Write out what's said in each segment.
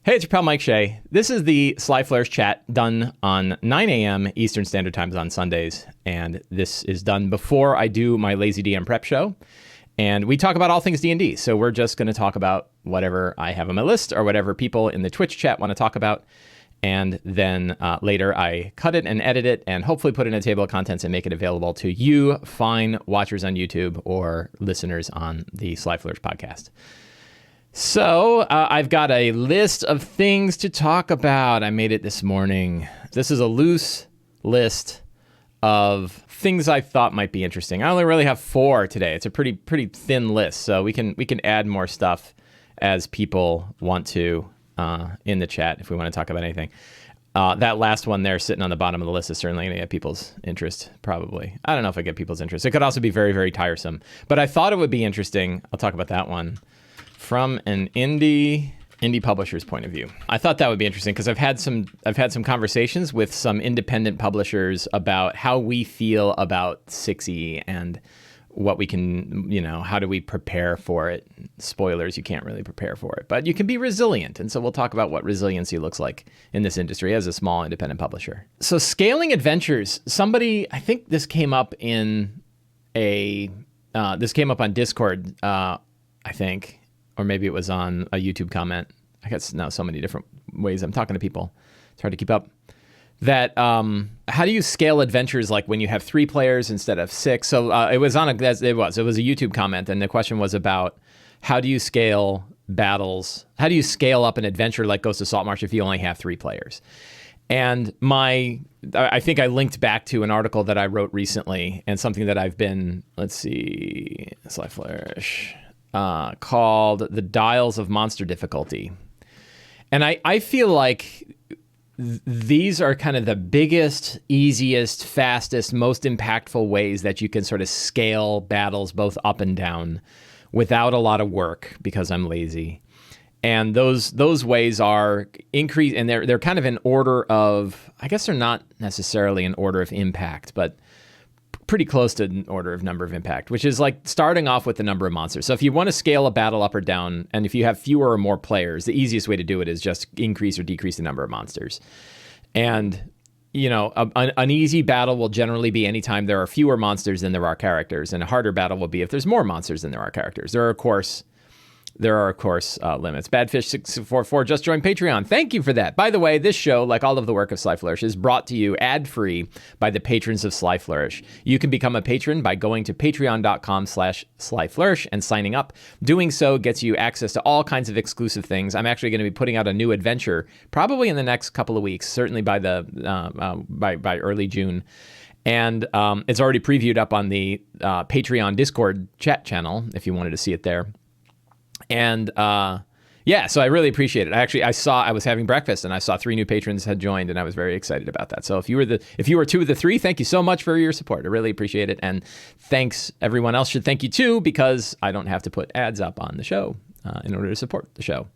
Hey, it's your pal Mike Shea. This is the Sly Flourish chat done on 9 a.m. Eastern Standard Times on Sundays. And this is done before I do my Lazy DM prep show. And we talk about all things D&D. So we're just going to talk about whatever I have on my list or whatever people in the Twitch chat want to talk about. And then later I cut it and edit it and hopefully put it in a table of contents and make it available to you fine watchers on YouTube or listeners on the Sly Flourish podcast. So I've got a list of things to talk about. I made it this morning. This is a loose list of things I thought might be interesting. I only really have 4 today. It's a pretty thin list, so we can add more stuff as people want to in the chat if we want to talk about anything. That last one there sitting on the bottom of the list is certainly going to get people's interest, probably. I don't know if I get people's interest. It could also be very, very tiresome. But I thought it would be interesting. I'll talk about that one. From an indie publisher's point of view. I thought that would be interesting because I've had some conversations with some independent publishers about how we feel about 6e and what we can, how do we prepare for it? Spoilers, you can't really prepare for it, but you can be resilient. And so we'll talk about what resiliency looks like in this industry as a small independent publisher. So scaling adventures, I think this came up in this came up on Discord, I think. Or maybe it was on a YouTube comment. I guess now so many different ways I'm talking to people. It's hard to keep up. That how do you scale adventures like when you have 3 players instead of 6? So it was a YouTube comment, and the question was about how do you scale battles? How do you scale up an adventure like Ghost of Saltmarsh if you only have 3 players? And I think I linked back to an article that I wrote recently and something that I've been, Sly Flourish. Called The Dials of Monster Difficulty. And I feel like these are kind of the biggest, easiest, fastest, most impactful ways that you can sort of scale battles both up and down without a lot of work because I'm lazy. And those ways are increase, and they're kind of in order of, I guess they're not necessarily in order of impact, but pretty close to an order of number of impact, which is like starting off with the number of monsters. So if you want to scale a battle up or down, and if you have fewer or more players, the easiest way to do it is just increase or decrease the number of monsters. And, an easy battle will generally be anytime there are fewer monsters than there are characters, and a harder battle will be if there's more monsters than there are characters. There are, of course, limits. Badfish644 just joined Patreon. Thank you for that. By the way, this show, like all of the work of Sly Flourish, is brought to you ad-free by the patrons of Sly Flourish. You can become a patron by going to patreon.com/SlyFlourish and signing up. Doing so gets you access to all kinds of exclusive things. I'm actually going to be putting out a new adventure probably in the next couple of weeks, certainly by by early June. And it's already previewed up on the Patreon Discord chat channel if you wanted to see it there. And so I really appreciate it. I was having breakfast and I saw 3 new patrons had joined, and I was very excited about that. So if you were 2 of the 3, thank you so much for your support. I really appreciate it. And thanks, everyone else should thank you too, because I don't have to put ads up on the show in order to support the show.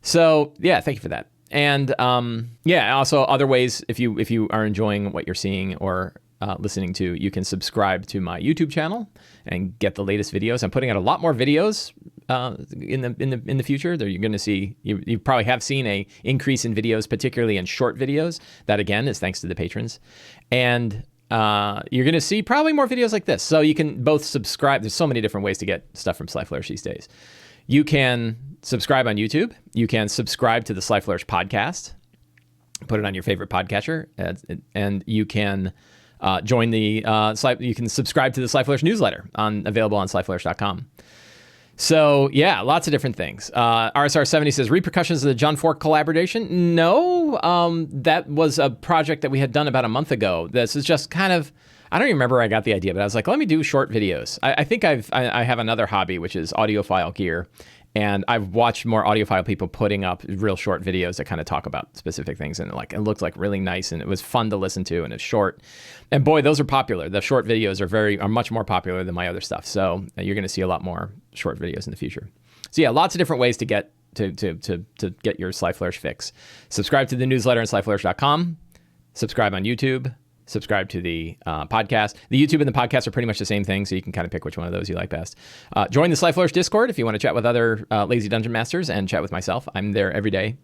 So yeah, thank you for that. And also other ways, if you are enjoying what you're seeing or listening to, you can subscribe to my YouTube channel and get the latest videos. I'm putting out a lot more videos in the future. There you're going to see, you probably have seen a increase in videos, particularly in short videos. That again is thanks to the patrons. And you're going to see probably more videos like this. So you can both subscribe. There's so many different ways to get stuff from Sly Flourish these days. You can subscribe on YouTube. You can subscribe to the Sly Flourish podcast. Put it on your favorite podcatcher, and you can join the you can subscribe to the Sly Flourish newsletter available on slyflourish.com. So yeah, lots of different things. RSR70 says repercussions of the John Fork collaboration. No, that was a project that we had done about a month ago. This is just kind of, I don't even remember where I got the idea, but I was like, let me do short videos. I think I have another hobby, which is audiophile gear. And I've watched more audiophile people putting up real short videos that kind of talk about specific things, and it looked like really nice, and it was fun to listen to, and it's short. And boy, those are popular. The short videos are much more popular than my other stuff. So you're going to see a lot more short videos in the future. So yeah, lots of different ways to get get your Sly Flourish fix. Subscribe to the newsletter on slyflourish.com. Subscribe on YouTube. Subscribe to the podcast. The YouTube and the podcast are pretty much the same thing, so you can kind of pick which one of those you like best. Join the Sly Flourish Discord if you want to chat with other lazy dungeon masters and chat with myself. I'm there every day.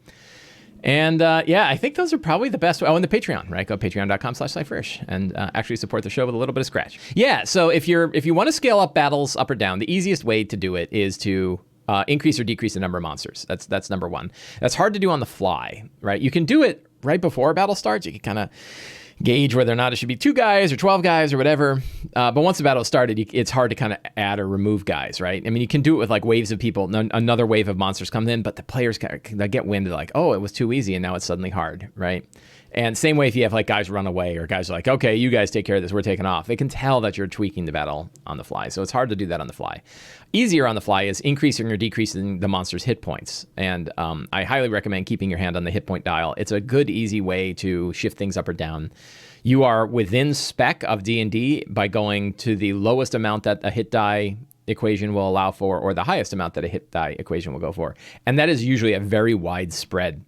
And yeah, I think those are probably the best. Oh, and the Patreon, right? Go patreon.com/Sly Flourish and actually support the show with a little bit of scratch. Yeah, so if you want to scale up battles up or down, the easiest way to do it is to increase or decrease the number of monsters. That's number one. That's hard to do on the fly, right? You can do it right before a battle starts. You can kind of gauge whether or not it should be 2 guys or 12 guys or whatever. But once the battle started, it's hard to kind of add or remove guys, right? I mean, you can do it with like waves of people. Another wave of monsters comes in, but the players get wind of like, oh, it was too easy and now it's suddenly hard, right? And same way if you have like guys run away or guys are like, okay, you guys take care of this, we're taking off. They can tell that you're tweaking the battle on the fly. So it's hard to do that on the fly. Easier on the fly is increasing or decreasing the monster's hit points. And I highly recommend keeping your hand on the hit point dial. It's a good, easy way to shift things up or down. You are within spec of D&D by going to the lowest amount that a hit die equation will allow for or the highest amount that a hit die equation will go for. And that is usually a very wide spread.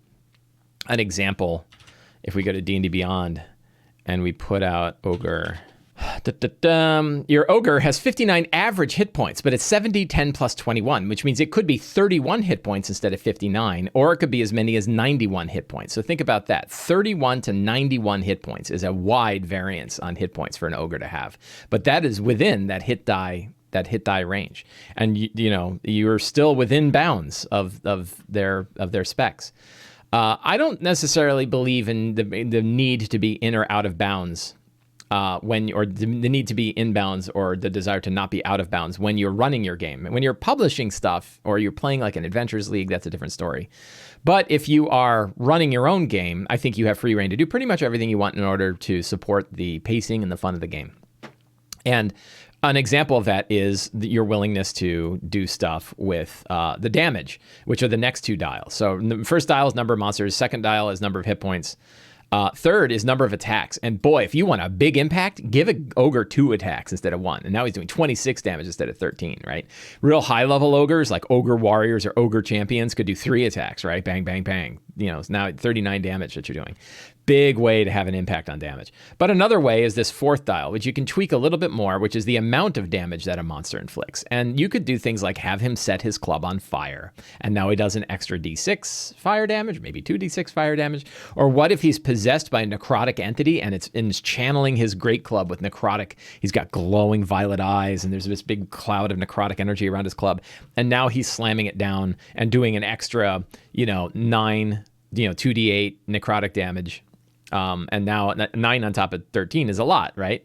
An example, if we go to D&D Beyond and we put out Ogre, your Ogre has 59 average hit points, but it's 70, 10 plus 21, which means it could be 31 hit points instead of 59, or it could be as many as 91 hit points. So think about that. 31 to 91 hit points is a wide variance on hit points for an Ogre to have. But that is within that hit die range. And you're still within bounds of their specs. I don't necessarily believe in the need to be in or out of bounds the need to be in bounds or the desire to not be out of bounds when you're running your game. When you're publishing stuff or you're playing like an Adventures League, that's a different story. But if you are running your own game, I think you have free reign to do pretty much everything you want in order to support the pacing and the fun of the game. And an example of that is your willingness to do stuff with the damage, which are the next 2 dials. So the first dial is number of monsters. Second dial is number of hit points. Third is number of attacks. And boy, if you want a big impact, give an Ogre 2 attacks instead of 1. And now he's doing 26 damage instead of 13, right? Real high-level Ogres, like Ogre Warriors or Ogre Champions, could do 3 attacks, right? Bang, bang, bang. It's now 39 damage that you're doing. Big way to have an impact on damage. But another way is this 4th dial, which you can tweak a little bit more, which is the amount of damage that a monster inflicts. And you could do things like have him set his club on fire. And now he does an extra d6 fire damage, maybe 2d6 fire damage. Or what if he's possessed by a necrotic entity and it's channeling his great club with necrotic. He's got glowing violet eyes and there's this big cloud of necrotic energy around his club. And now he's slamming it down and doing an extra, 9, 2d8 necrotic damage. And now 9 on top of 13 is a lot, right?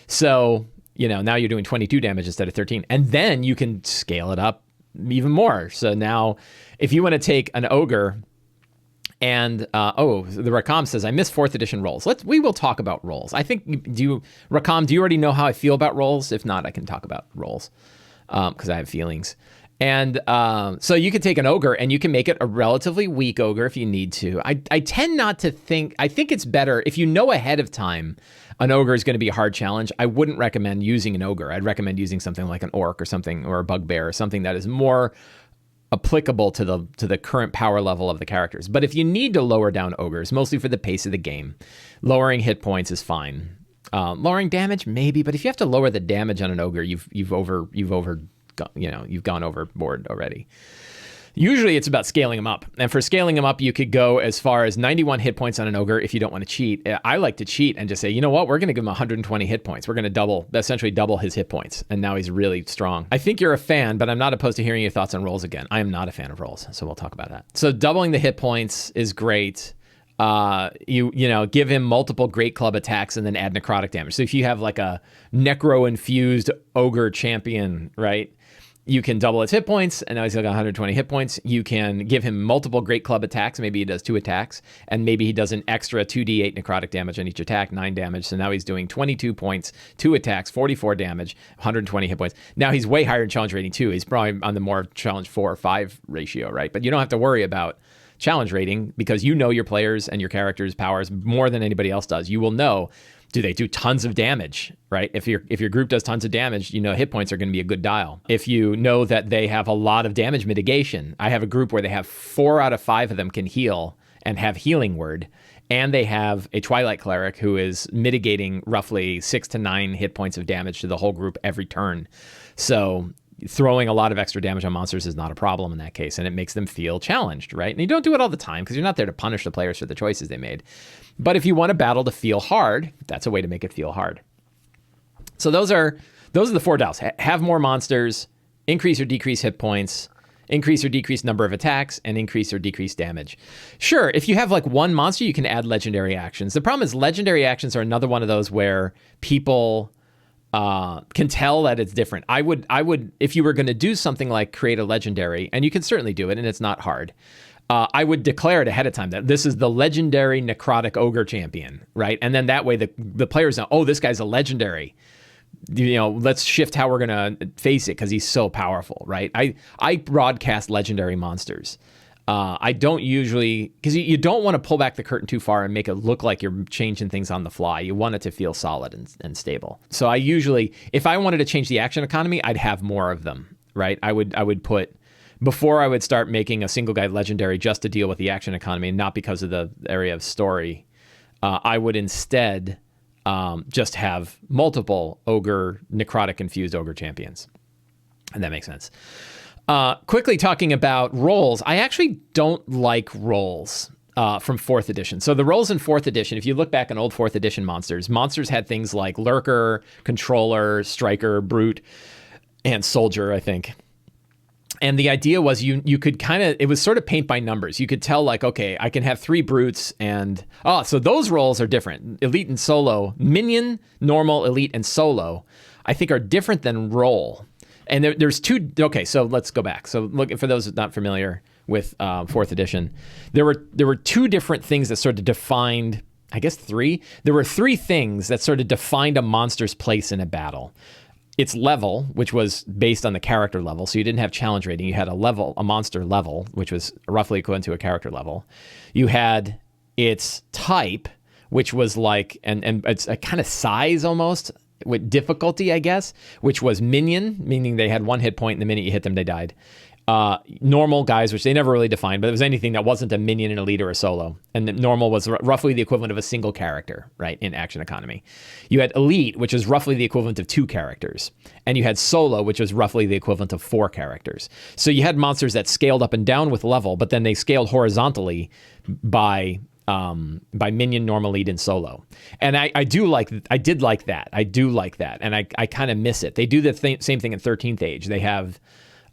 So, now you're doing 22 damage instead of 13. And then you can scale it up even more. So now if you want to take an Ogre and, the Rakam says, I miss 4th edition rolls. We will talk about rolls. I think, Rakam, do you already know how I feel about rolls? If not, I can talk about rolls because I have feelings. And so you could take an Ogre and you can make it a relatively weak Ogre if you need to. I tend not to think, I think it's better if you know ahead of time an Ogre is going to be a hard challenge. I wouldn't recommend using an Ogre. I'd recommend using something like an Orc or something, or a Bugbear or something that is more applicable to the current power level of the characters. But if you need to lower down Ogres, mostly for the pace of the game, lowering hit points is fine. Lowering damage, maybe, but if you have to lower the damage on an Ogre, you've gone overboard already. Usually it's about scaling them up. And for scaling them up, you could go as far as 91 hit points on an Ogre if you don't want to cheat. I like to cheat and just say, you know what, we're going to give him 120 hit points. We're going to essentially double his hit points. And now he's really strong. I think you're a fan, but I'm not opposed to hearing your thoughts on rolls again. I am not a fan of rolls, so we'll talk about that. So doubling the hit points is great. Give him multiple great club attacks and then add necrotic damage. So if you have like a necro-infused Ogre champion, right? You can double his hit points, and now he's got 120 hit points. You can give him multiple great club attacks. Maybe he does 2 attacks, and maybe he does an extra 2d8 necrotic damage on each attack, 9 damage. So now he's doing 22 points, 2 attacks, 44 damage, 120 hit points. Now he's way higher in challenge rating too. He's probably on the more challenge 4 or 5 ratio, right? But you don't have to worry about challenge rating because you know your players and your characters' powers more than anybody else does. You will know, do they do tons of damage, right? If your group does tons of damage, hit points are going to be a good dial. If you know that they have a lot of damage mitigation, I have a group where they have 4 out of 5 of them can heal and have healing word, and they have a Twilight Cleric who is mitigating roughly 6 to 9 hit points of damage to the whole group every turn. So throwing a lot of extra damage on monsters is not a problem in that case, and it makes them feel challenged, right? And you don't do it all the time because you're not there to punish the players for the choices they made. But if you want a battle to feel hard, that's a way to make it feel hard. So those are the 4 dials. Have more monsters, increase or decrease hit points, increase or decrease number of attacks, and increase or decrease damage. Sure, if you have like one monster, you can add legendary actions. The problem is legendary actions are another one of those where people can tell that it's different. I would, if you were going to do something like create a legendary, and you can certainly do it, and it's not hard, I would declare it ahead of time that this is the legendary necrotic ogre champion, right? And then that way the players know, oh, this guy's a legendary. Let's shift how we're going to face it because he's so powerful, right? I broadcast legendary monsters. I don't usually, because you don't want to pull back the curtain too far and make it look like you're changing things on the fly. You want it to feel solid and stable. So I usually, if I wanted to change the action economy, I'd have more of them, right? I would put, before I would start making a single guy legendary just to deal with the action economy, not because of the area of story, I would instead just have multiple ogre, necrotic infused ogre champions. And that makes sense. Quickly talking about rolls, I actually don't like rolls from 4th edition. So the rolls in 4th edition, if you look back on old 4th edition monsters had things like Lurker, Controller, Striker, Brute, and Soldier, I think. And the idea was you could kind of, it was sort of paint by numbers. You could tell like, okay, I can have 3 brutes and, so those rolls are different. Elite and solo, minion, normal, elite, and solo, I think are different than roll. And there's 2, okay, so let's go back. So look, for those not familiar with 4th edition, there were 2 different things that sort of defined, I guess 3. There were 3 things that sort of defined a monster's place in a battle. Its level, which was based on the character level. So you didn't have challenge rating. You had a monster level, which was roughly equivalent to a character level. You had its type, which was like, and it's a kind of size almost, with difficulty, I guess, which was minion, meaning they had 1 hit point, and the minute you hit them, they died. Normal guys, which they never really defined, but it was anything that wasn't a minion, an elite, or a solo. And the normal was roughly the equivalent of a single character, right, in action economy. You had elite, which is roughly the equivalent of 2 characters. And you had solo, which was roughly the equivalent of 4 characters. So you had monsters that scaled up and down with level, but then they scaled horizontally by minion, normal, elite, and solo. And I did like that. I do like that. And I kind of miss it. They do the same thing in 13th Age. They have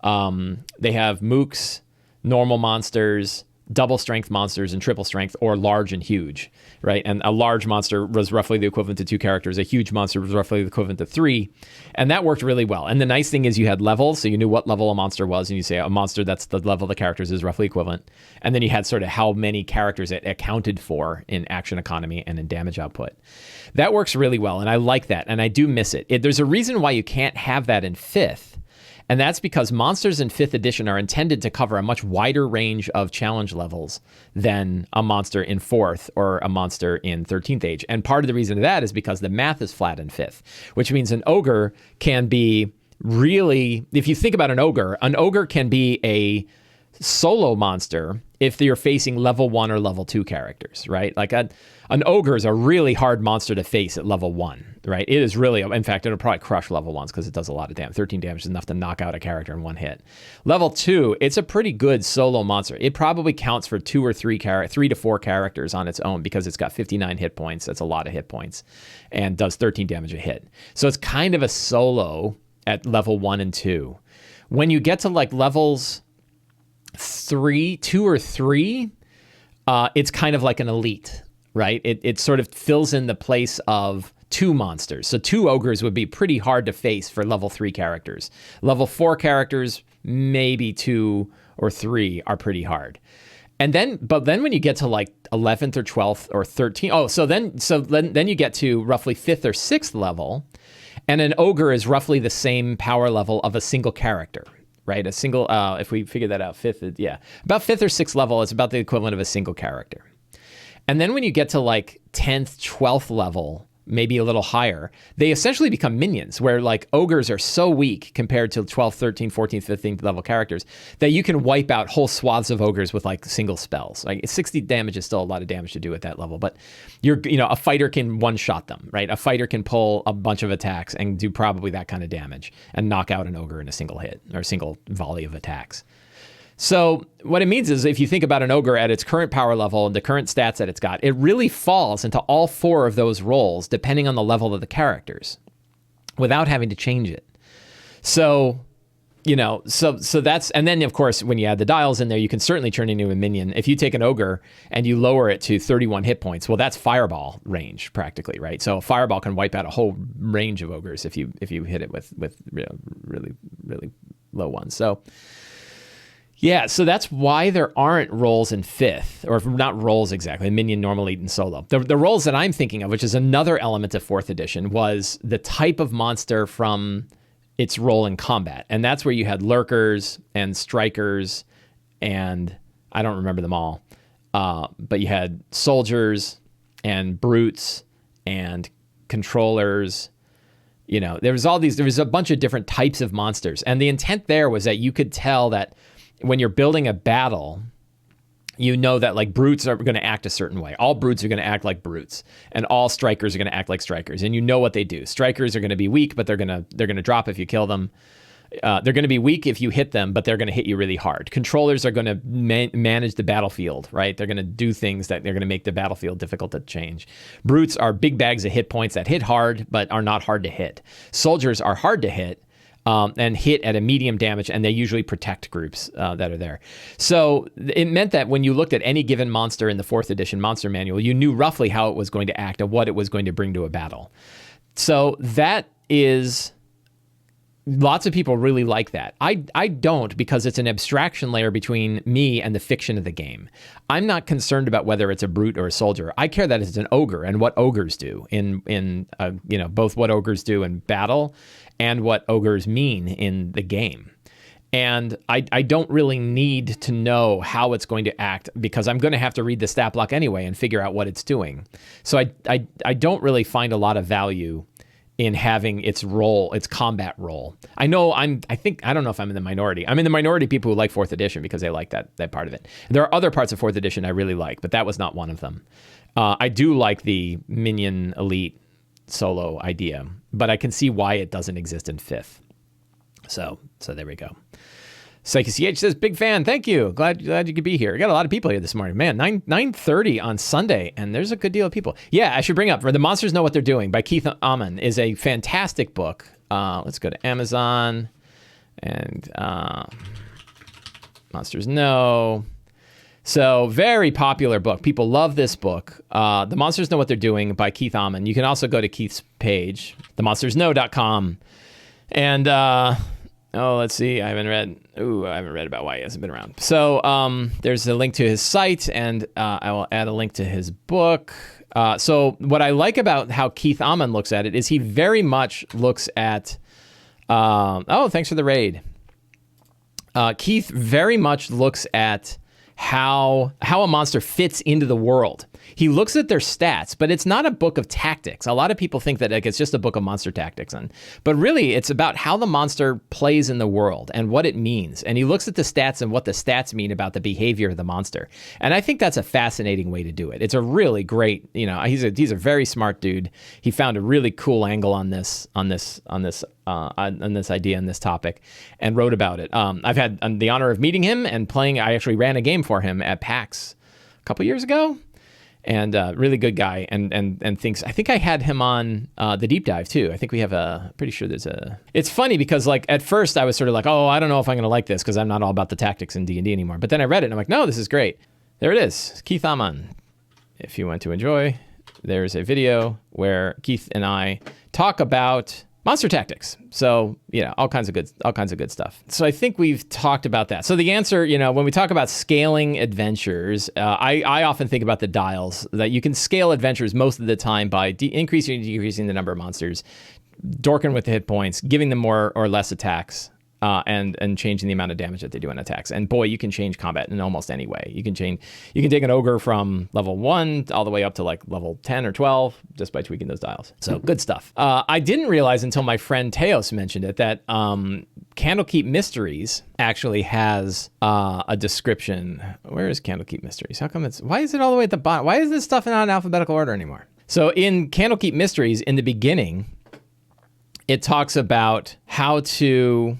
mooks, normal monsters, double strength monsters, and triple strength, or large and huge, right? And a large monster was roughly the equivalent to 2 characters. A huge monster was roughly the equivalent to 3. And that worked really well. And the nice thing is you had levels, so you knew what level a monster was, and you say a monster that's the level of the characters is roughly equivalent. And then you had sort of how many characters it accounted for in action economy and in damage output. That works really well, and I like that, and I do miss it. There's a reason why you can't have that in 5th. And that's because monsters in 5th edition are intended to cover a much wider range of challenge levels than a monster in 4th or a monster in 13th Age. And part of the reason of that is because the math is flat in 5th, which means an ogre can be really, if you think about an ogre can be a solo monster if you're facing level 1 or level 2 characters, right? Like an ogre is a really hard monster to face at level 1, right? It is really, in fact, it'll probably crush level 1s because it does a lot of damage. 13 damage is enough to knock out a character in 1 hit. Level 2, it's a pretty good solo monster. It probably counts for 3 to 4 characters on its own because it's got 59 hit points. That's a lot of hit points, and does 13 damage a hit. So it's kind of a solo at level 1 and 2. When you get to like levels 2 or 3, it's kind of like an elite, right? It sort of fills in the place of 2 monsters. So 2 ogres would be pretty hard to face for level 3 characters. Level 4 characters, maybe 2 or 3 are pretty hard. But then when you get to like 11th or 12th or 13th, then you get to roughly 5th or 6th level, and an ogre is roughly the same power level of a single character. Right, a single, if we figure that out, about 5th or 6th level, it's about the equivalent of a single character. And then when you get to like 10th, 12th level, maybe a little higher, they essentially become minions, where like ogres are so weak compared to 12th, 13th, 14th, 15th level characters that you can wipe out whole swaths of ogres with like single spells. Like 60 damage is still a lot of damage to do at that level, but a fighter can one-shot them, right? A fighter can pull a bunch of attacks and do probably that kind of damage and knock out an ogre in a single hit or a single volley of attacks. So what it means is if you think about an ogre at its current power level and the current stats that it's got, it really falls into all 4 of those roles depending on the level of the characters without having to change it. So, so that's, and then of course, when you add the dials in there, you can certainly turn into a minion. If you take an ogre and you lower it to 31 hit points, well, that's fireball range practically, right? So a fireball can wipe out a whole range of ogres if you hit it with really, really low ones. So, yeah, so that's why there aren't roles in 5th, or not roles exactly, minion, normal, elite, and solo. The roles that I'm thinking of, which is another element of 4th edition, was the type of monster from its role in combat. And that's where you had lurkers and strikers, and I don't remember them all, but you had soldiers and brutes and controllers. There was a bunch of different types of monsters. And the intent there was that you could tell that when you're building a battle, that like brutes are going to act a certain way. All brutes are going to act like brutes, and all strikers are going to act like strikers. And what they do. Strikers are going to be weak, but they're going to drop if you kill them. They're going to be weak if you hit them, but they're going to hit you really hard. Controllers are going to manage the battlefield, right? They're going to do things that they're going to make the battlefield difficult to change. Brutes are big bags of hit points that hit hard, but are not hard to hit. Soldiers are hard to hit. And hit at a medium damage, and they usually protect groups that are there. So it meant that when you looked at any given monster in the 4th edition monster manual, you knew roughly how it was going to act and what it was going to bring to a battle. So that is... Lots of people really like that. I don't, because it's an abstraction layer between me and the fiction of the game. I'm not concerned about whether it's a brute or a soldier. I care that it's an ogre and what ogres do in both what ogres do in battle and what ogres mean in the game. And I don't really need to know how it's going to act, because I'm going to have to read the stat block anyway and figure out what it's doing. So I don't really find a lot of value in having its role, its combat role. I don't know if I'm in the minority. I'm in the minority of people who like 4th edition because they like that part of it. There are other parts of 4th edition I really like, but that was not one of them. I do like the minion elite solo idea, but I can see why it doesn't exist in 5th. So there we go. Psyche CH says, big fan. Thank you. Glad you could be here. I got a lot of people here this morning. Man, 9:30 on Sunday, and there's a good deal of people. Yeah, I should bring up The Monsters Know What They're Doing by Keith Amman is a fantastic book. Let's go to Amazon and Monsters Know. So very popular book. People love this book. The Monsters Know What They're Doing by Keith Amman. You can also go to Keith's page, themonstersknow.com. And let's see. I haven't read about why he hasn't been around. So there's a link to his site, and I will add a link to his book. So what I like about how Keith Amman looks at it is he very much looks at... thanks for the raid. Keith very much looks at how a monster fits into the world. He looks at their stats, but it's not a book of tactics. A lot of people think that it's just a book of monster tactics, but really it's about how the monster plays in the world and what it means. And he looks at the stats and what the stats mean about the behavior of the monster. And I think that's a fascinating way to do it. It's a really great, he's a very smart dude. He found a really cool angle on this idea and this topic, and wrote about it. I've had the honor of meeting him and playing. I actually ran a game for him at PAX a couple years ago. And really good guy, and thinks, I think I had him on the deep dive too. I think we have pretty sure there's a... It's funny because like at first I was sort of like, I don't know if I'm going to like this because I'm not all about the tactics in D&D anymore. But then I read it and I'm like, no, this is great. There it is, Keith Amman. If you want to enjoy, there's a video where Keith and I talk about monster tactics. So, all kinds of good stuff. So I think we've talked about that. So the answer, when we talk about scaling adventures, I often think about the dials, that you can scale adventures most of the time by increasing or decreasing the number of monsters, dorking with the hit points, giving them more or less attacks. and changing the amount of damage that they do on attacks. And boy, you can change combat in almost any way. You can take an ogre from level 1 all the way up to like level 10 or 12 just by tweaking those dials. So good stuff. I didn't realize until my friend Teos mentioned it that Candlekeep Mysteries actually has a description. Where is Candlekeep Mysteries? Why is it all the way at the bottom? Why is this stuff not in alphabetical order anymore? So in Candlekeep Mysteries, in the beginning, it talks about how to,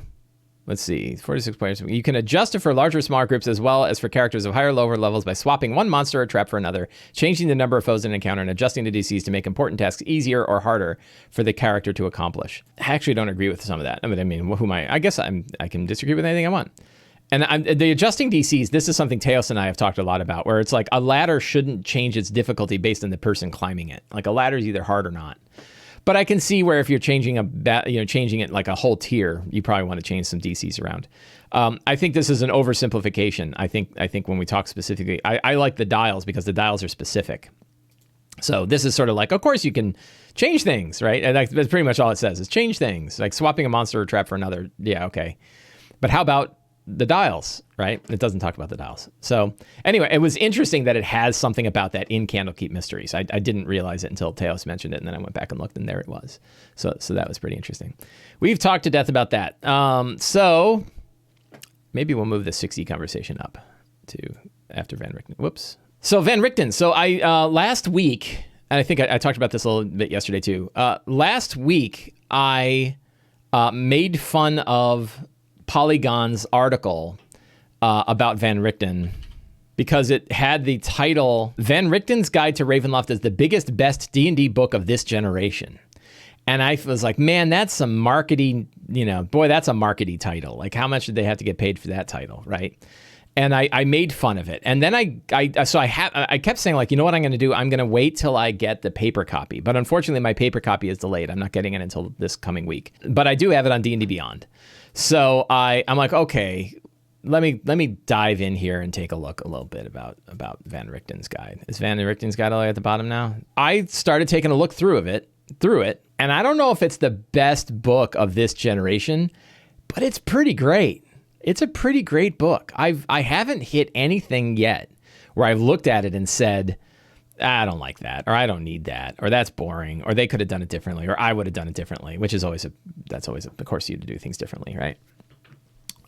let's see, 46 players. You can adjust it for larger or smaller groups as well as for characters of higher or lower levels by swapping one monster or trap for another, changing the number of foes in an encounter, and adjusting the DCs to make important tasks easier or harder for the character to accomplish. I actually don't agree with some of that. I mean, who am I? I guess I can disagree with anything I want. And the adjusting DCs, this is something Teos and I have talked a lot about, where it's like a ladder shouldn't change its difficulty based on the person climbing it. Like a ladder is either hard or not. But I can see where if you're changing changing it like a whole tier, you probably want to change some DCs around. I think this is an oversimplification. I think when we talk specifically, I like the dials because the dials are specific. So this is sort of like, of course you can change things, right? And that's pretty much all it says is change things, like swapping a monster or trap for another. Yeah, okay. But how about the dials, right? It doesn't talk about the dials. So anyway, it was interesting that it has something about that in Candlekeep Mysteries. I didn't realize it until Teos mentioned it, and then I went back and looked, and there it was. So that was pretty interesting. We've talked to death about that. So maybe we'll move the 60 conversation up to after Van Richten. Whoops. So Van Richten. So I last week, and I think I talked about this a little bit yesterday too. Last week, I made fun of Polygon's article about Van Richten because it had the title, Van Richten's Guide to Ravenloft is the biggest, best D&D book of this generation. And I was like, man, that's some marketing, that's a markety title. Like, how much did they have to get paid for that title, right? And I made fun of it. And then I kept saying, like, you know what I'm going to do? I'm going to wait till I get the paper copy. But unfortunately, my paper copy is delayed. I'm not getting it until this coming week. But I do have it on D&D Beyond. So I'm like, okay, let me dive in here and take a look a little bit about Van Richten's Guide. Is Van Richten's Guide all the way at the bottom now? I started taking a look through it, and I don't know if it's the best book of this generation, but it's pretty great. It's a pretty great book. I haven't hit anything yet where I've looked at it and said, I don't like that, or I don't need that, or that's boring, or they could have done it differently, or I would have done it differently, which is always of course you to do things differently, right?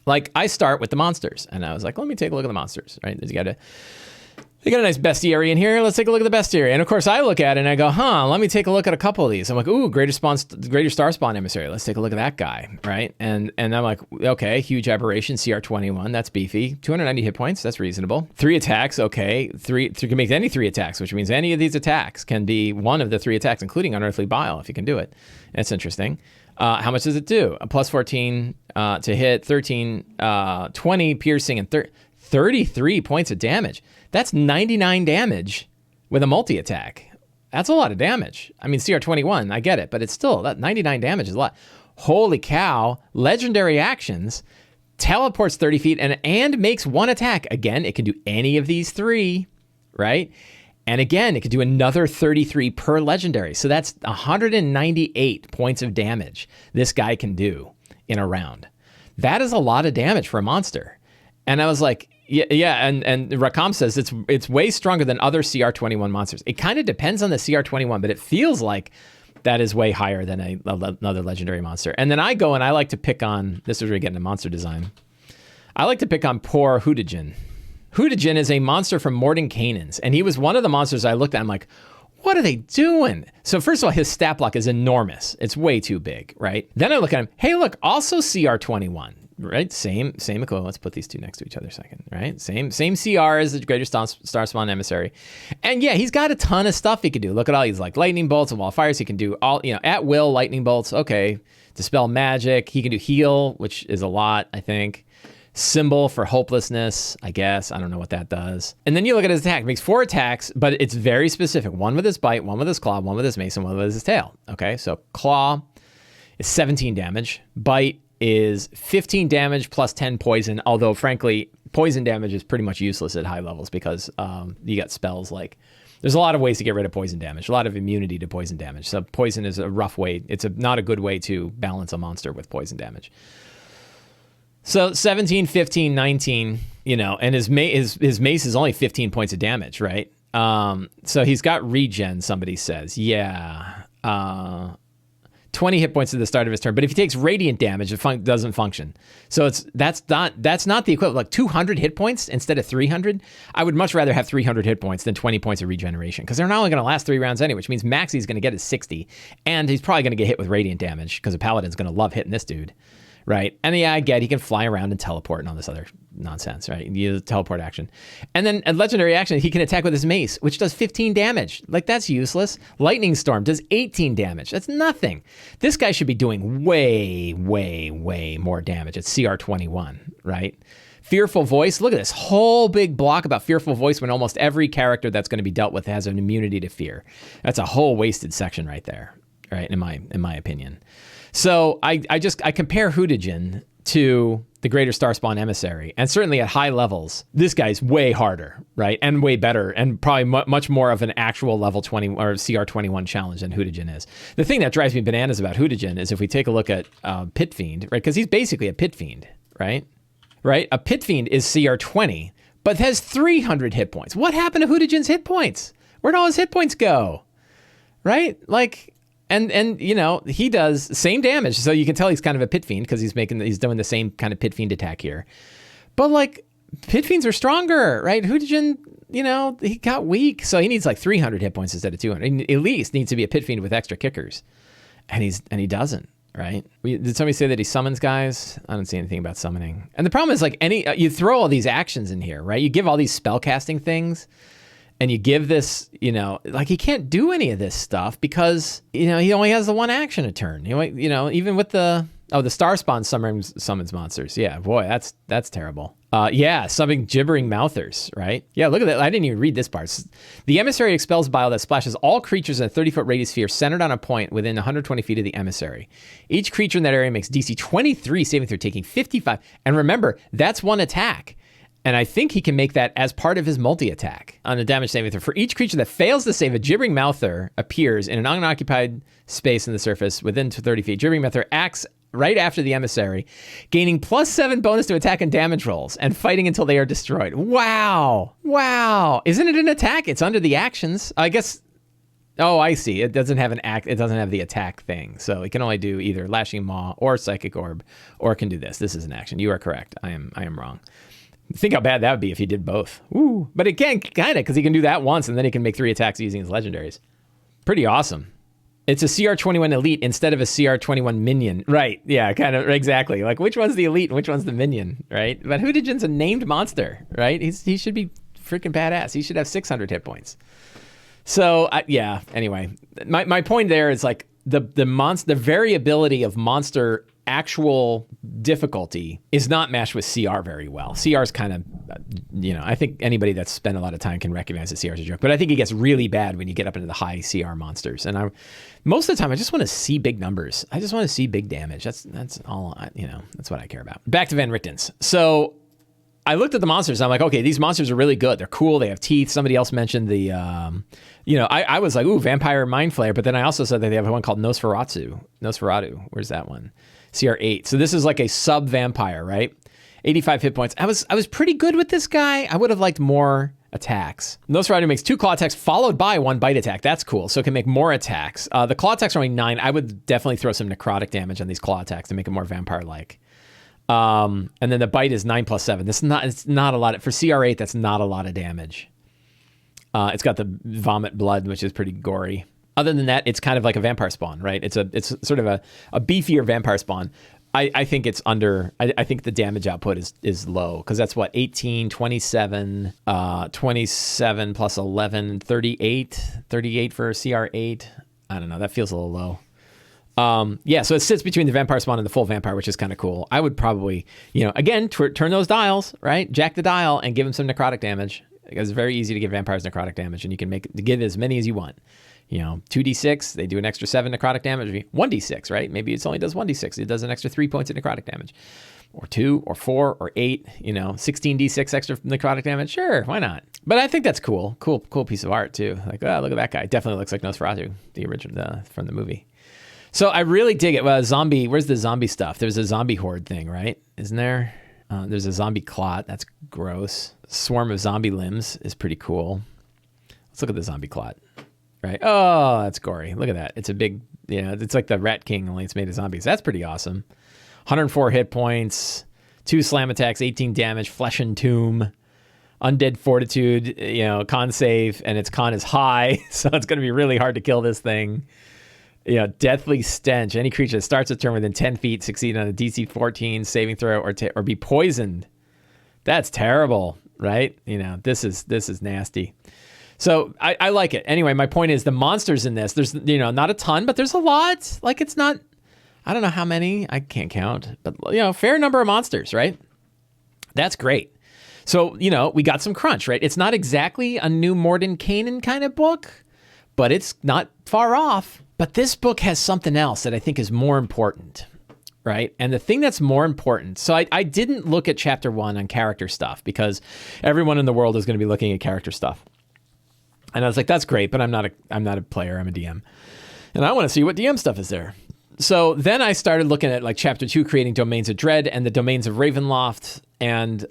Like I start with the monsters, and I was like, let me take a look at the monsters, right? They got a nice bestiary in here. Let's take a look at the bestiary. And of course, I look at it and I go, let me take a look at a couple of these. I'm like, ooh, Greater Star Spawn Emissary. Let's take a look at that guy, right? And I'm like, okay, huge aberration, CR21. That's beefy. 290 hit points. That's reasonable. 3 attacks. Okay, three can make any 3 attacks, which means any of these attacks can be one of the 3 attacks, including Unearthly Bile, if you can do it. That's interesting. How much does it do? A plus 14 to hit, 13, 20 piercing, and 33 points of damage. That's 99 damage with a multi-attack. That's a lot of damage. I mean, CR21, I get it, but it's still, that 99 damage is a lot. Holy cow. Legendary actions. Teleports 30 feet and makes 1 attack. Again, it can do any of these 3, right? And again, it could do another 33 per legendary. So that's 198 points of damage this guy can do in a round. That is a lot of damage for a monster. And I was like, yeah, and Rakam says it's way stronger than other CR21 monsters. It kind of depends on the CR21, but it feels like that is way higher than another legendary monster. And then I go and I like to pick on, this is where we get into monster design. I like to pick on poor Hootigen. Hootigen is a monster from Mordenkainen's, and he was one of the monsters I looked at. I'm like, what are they doing? So first of all, his stat block is enormous. It's way too big, right? Then I look at him, hey, look, also CR21. Right, same equivalent. Let's put these two next to each other a second. Right, same CR as the Greater Star Spawn Emissary, and yeah, he's got a ton of stuff he can do. Look at all these like lightning bolts and wall fires. He can do all at will lightning bolts. Okay, dispel magic. He can do heal, which is a lot, I think. Symbol for hopelessness, I guess. I don't know what that does. And then you look at his attack. He makes 4 attacks, but it's very specific. 1 with his bite, 1 with his claw, 1 with his mace, and 1 with his tail. Okay, so claw is 17 damage. Bite is 15 damage plus 10 poison, although frankly, poison damage is pretty much useless at high levels because you got spells like, there's a lot of ways to get rid of poison damage, a lot of immunity to poison damage. So poison is a rough way, it's not a good way to balance a monster with poison damage. So 17, 15, 19, and his mace is only 15 points of damage, right? So he's got regen, somebody says. Yeah. 20 hit points at the start of his turn. But if he takes radiant damage, it doesn't function. So that's not the equivalent. Like 200 hit points instead of 300. I would much rather have 300 hit points than 20 points of regeneration, because they're not only going to last 3 rounds anyway, which means max he's going to get is 60. And he's probably going to get hit with radiant damage, because a paladin's going to love hitting this dude. Right. And yeah, I get he can fly around and teleport and all this other nonsense, right? You teleport action. And then a legendary action, he can attack with his mace, which does 15 damage. Like, that's useless. Lightning Storm does 18 damage. That's nothing. This guy should be doing way, way, way more damage at CR 21, right? Fearful Voice. Look at this whole big block about Fearful Voice when almost every character that's going to be dealt with has an immunity to fear. That's a whole wasted section right there, right? In my opinion. So I compare Hootigen to the Greater Starspawn Emissary, and certainly at high levels, this guy's way harder, right, and way better, and probably much more of an actual level 20 or CR 21 challenge than Hootigen is. The thing that drives me bananas about Hootigen is if we take a look at Pit Fiend, right, because he's basically a Pit Fiend, right? A Pit Fiend is CR 20, but has 300 hit points. What happened to Hootigen's hit points? Where'd all his hit points go? Right, like. And he does same damage, so you can tell he's kind of a Pit Fiend because he's doing the same kind of Pit Fiend attack here. But like, Pit Fiends are stronger, right? Hootigen, he got weak, so he needs like 300 hit points instead of 200. He at least needs to be a Pit Fiend with extra kickers, and he doesn't, right? Did somebody say that he summons guys? I don't see anything about summoning. And the problem is, like, you throw all these actions in here, right? You give all these spell casting things. And you give this, like, he can't do any of this stuff because, he only has the one action a turn. Even with the Starspawn summons monsters. Yeah, boy, that's terrible. Summoning gibbering mouthers, right? Yeah, look at that. I didn't even read this part. The emissary expels bile that splashes all creatures in a 30-foot radius sphere centered on a point within 120 feet of the emissary. Each creature in that area makes DC 23 saving throw, taking 55. And remember, that's one attack. And I think he can make that as part of his multi-attack on the damage saving throw. For each creature that fails to save, a gibbering mouther appears in an unoccupied space in the surface within 30 feet. Gibbering mouther acts right after the emissary, gaining +7 bonus to attack and damage rolls, and fighting until they are destroyed. Wow. Isn't it an attack? It's under the actions. I guess. Oh, I see. It doesn't have it doesn't have the attack thing. So it can only do either Lashing Maw or Psychic Orb, or it can do this. This is an action. You are correct. I am wrong. Think how bad that would be if he did both. Ooh. But it can, kind of, because he can do that once, and then he can make 3 attacks using his legendaries. Pretty awesome. It's a CR 21 elite instead of a CR 21 minion. Right, yeah, kind of, exactly. Like, which one's the elite and which one's the minion, right? But Hootigen's a named monster, right? He should be freaking badass. He should have 600 hit points. So, anyway. My point there is, like, the variability of monster actual difficulty is not matched with CR very well. CR is kind of, I think anybody that's spent a lot of time can recognize that CR is a joke, but I think it gets really bad when you get up into the high CR monsters. And most of the time, I just want to see big numbers. I just want to see big damage. That's all, that's what I care about. Back to Van Richten's. So I looked at the monsters. And I'm like, okay, these monsters are really good. They're cool. They have teeth. Somebody else mentioned the, I was like, ooh, Vampire Mind Flayer. But then I also said that they have one called Nosferatu. Where's that one? CR 8. So this is like a sub vampire, right? 85 hit points. I was pretty good with this guy. I would have liked more attacks. Nosferatu makes 2 claw attacks followed by 1 bite attack. That's cool. So it can make more attacks. The claw attacks are only 9. I would definitely throw some necrotic damage on these claw attacks to make it more vampire-like. And then the bite is 9 + 7. It's not a lot. For CR 8, that's not a lot of damage. It's got the vomit blood, which is pretty gory. Other than that, it's kind of like a vampire spawn, right? It's sort of a beefier vampire spawn. I think it's under, I think the damage output is low, because that's what, 18, 27, 27 plus 11, 38 for CR8. I don't know, that feels a little low. So it sits between the vampire spawn and the full vampire, which is kind of cool. I would probably, again, turn those dials, right? Jack the dial and give him some necrotic damage. Because it's very easy to give vampires necrotic damage, and you can give as many as you want. 2d6, they do an extra 7 necrotic damage. 1d6, right? Maybe it only does 1d6. It does an extra 3 points of necrotic damage. Or 2, or 4, or 8, 16d6 extra necrotic damage. Sure, why not? But I think that's cool. Cool piece of art, too. Like, oh, look at that guy. Definitely looks like Nosferatu, the original from the movie. So I really dig it. Well, zombie, where's the zombie stuff? There's a zombie horde thing, right? Isn't there? There's a zombie clot. That's gross. Swarm of zombie limbs is pretty cool. Let's look at the zombie clot, right? Oh, that's gory. Look at that. It's a big, it's like the Rat King, only it's made of zombies. That's pretty awesome. 104 hit points, 2 slam attacks, 18 damage, flesh and tomb, undead fortitude, con save, and its con is high, so it's going to be really hard to kill this thing. Deathly stench. Any creature that starts a turn within 10 feet succeed on a DC 14 saving throw or be poisoned. That's terrible, right? This is nasty. So I like it. Anyway, my point is the monsters in this, there's, not a ton, but there's a lot. Like it's not, I don't know how many, I can't count, but fair number of monsters, right? That's great. So, we got some crunch, right? It's not exactly a new Mordenkainen kind of book, but it's not far off. But this book has something else that I think is more important, right? And the thing that's more important, so I didn't look at chapter 1 on character stuff because everyone in the world is going to be looking at character stuff. And I was like, that's great, but I'm not a player, I'm a DM. And I want to see what DM stuff is there. So then I started looking at like chapter 2, creating domains of dread and the domains of Ravenloft and,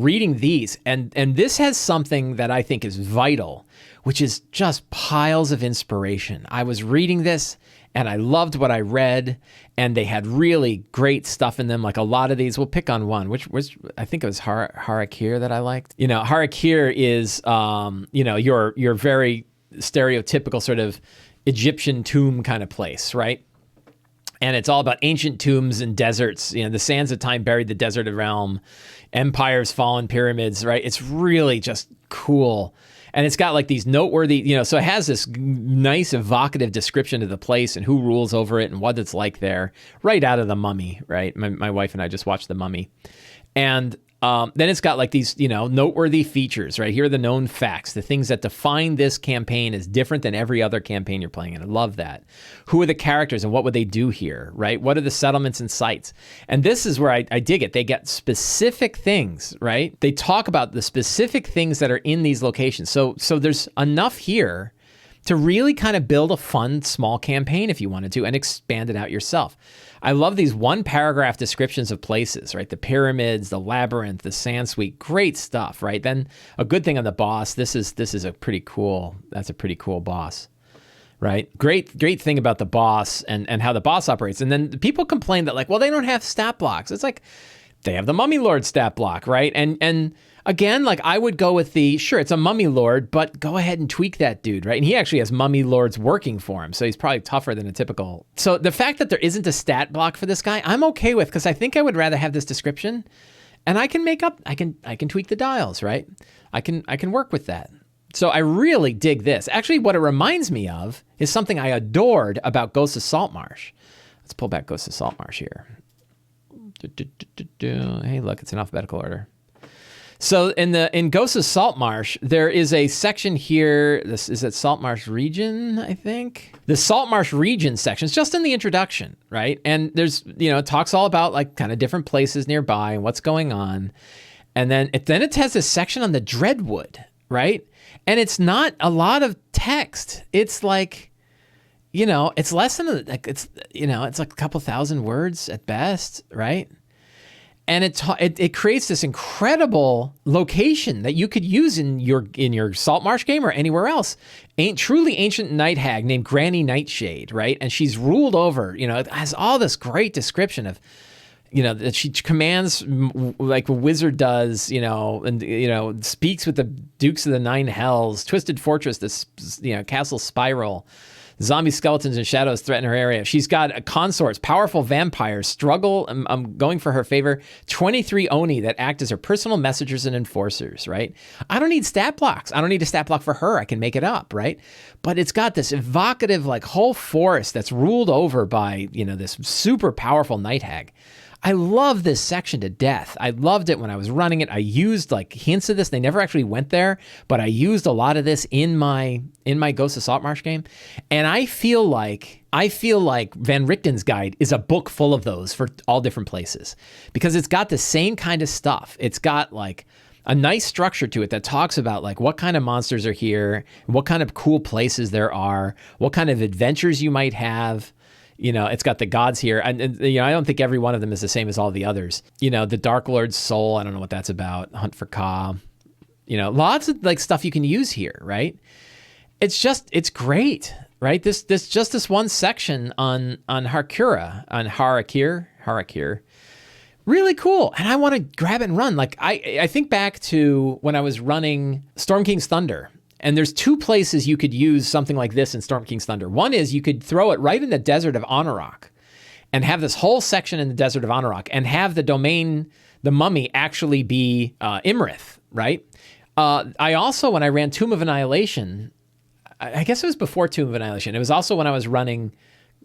reading these. And this has something that I think is vital, which is just piles of inspiration. I was reading this and I loved what I read, and they had really great stuff in them. Like a lot of these, we'll pick on one, which I think it was Harakir that I liked. Harakir is, your very stereotypical sort of Egyptian tomb kind of place, right? And it's all about ancient tombs and deserts. The sands of time buried the desert of realm, empires, fallen pyramids, right? It's really just cool. And it's got like these noteworthy, so it has this nice evocative description of the place and who rules over it and what it's like there, right out of The Mummy, right? My wife and I just watched The Mummy. And then it's got like these, noteworthy features, right? Here are the known facts, the things that define this campaign is different than every other campaign you're playing. And I love that. Who are the characters and what would they do here, right? What are the settlements and sites? And this is where I dig it. They get specific things, right? They talk about the specific things that are in these locations. So there's enough here to really kind of build a fun, small campaign if you wanted to and expand it out yourself. I love these 1-paragraph descriptions of places, right? The pyramids, the labyrinth, the sand suite, great stuff, right? Then a good thing on the boss, that's a pretty cool boss, right? Great thing about the boss and how the boss operates. And then people complain that like, well, they don't have stat blocks. It's like, they have the Mummy Lord stat block, right? And again, like I would go with sure, it's a Mummy Lord, but go ahead and tweak that dude, right? And he actually has Mummy Lords working for him, so he's probably tougher than a typical. So the fact that there isn't a stat block for this guy, I'm okay with, because I think I would rather have this description, and I can I can tweak the dials, right? I can work with that. So I really dig this. Actually, what it reminds me of is something I adored about Ghosts of Saltmarsh. Let's pull back Ghosts of Saltmarsh here. Hey, look, it's in alphabetical order. So in Ghosts of Saltmarsh, there is a section here. This is at Saltmarsh region, I think. The Saltmarsh region section is just in the introduction, right? And there's, it talks all about like kind of different places nearby and what's going on. And then it has this section on the Dreadwood, right? And it's not a lot of text. It's like, it's less than it's like a couple thousand words at best, right? And it creates this incredible location that you could use in your Saltmarsh game or anywhere else. Truly ancient night hag named Granny Nightshade, right? And she's ruled over, it has all this great description of, that she commands like a wizard does, and, speaks with the Dukes of the Nine Hells, Twisted Fortress, this, Castle Spiral. Zombie skeletons and shadows threaten her area. She's got consorts, powerful vampires, struggle. I'm going for her favor. 23 Oni that act as her personal messengers and enforcers, right? I don't need stat blocks. I don't need a stat block for her. I can make it up, right? But it's got this evocative, like, whole forest that's ruled over by, this super powerful night hag. I love this section to death. I loved it when I was running it. I used like hints of this. They never actually went there, but I used a lot of this in my Ghost of Saltmarsh game. And I feel like Van Richten's Guide is a book full of those for all different places, because it's got the same kind of stuff. It's got like a nice structure to it that talks about like what kind of monsters are here, what kind of cool places there are, what kind of adventures you might have. It's got the gods here. And I don't think every one of them is the same as all the others. The Dark Lord's soul, I don't know what that's about. Hunt for Ka. Lots of like stuff you can use here, right? It's great, right? This one section on Harakir. Really cool. And I want to grab it and run. Like I think back to when I was running Storm King's Thunder. And there's two places you could use something like this in Storm King's Thunder. One is you could throw it right in the desert of Anurok and have this whole section in the desert of Anurok and have the domain, the mummy, actually be Imrith, right? I also, when I ran Tomb of Annihilation, I guess it was before Tomb of Annihilation. It was also when I was running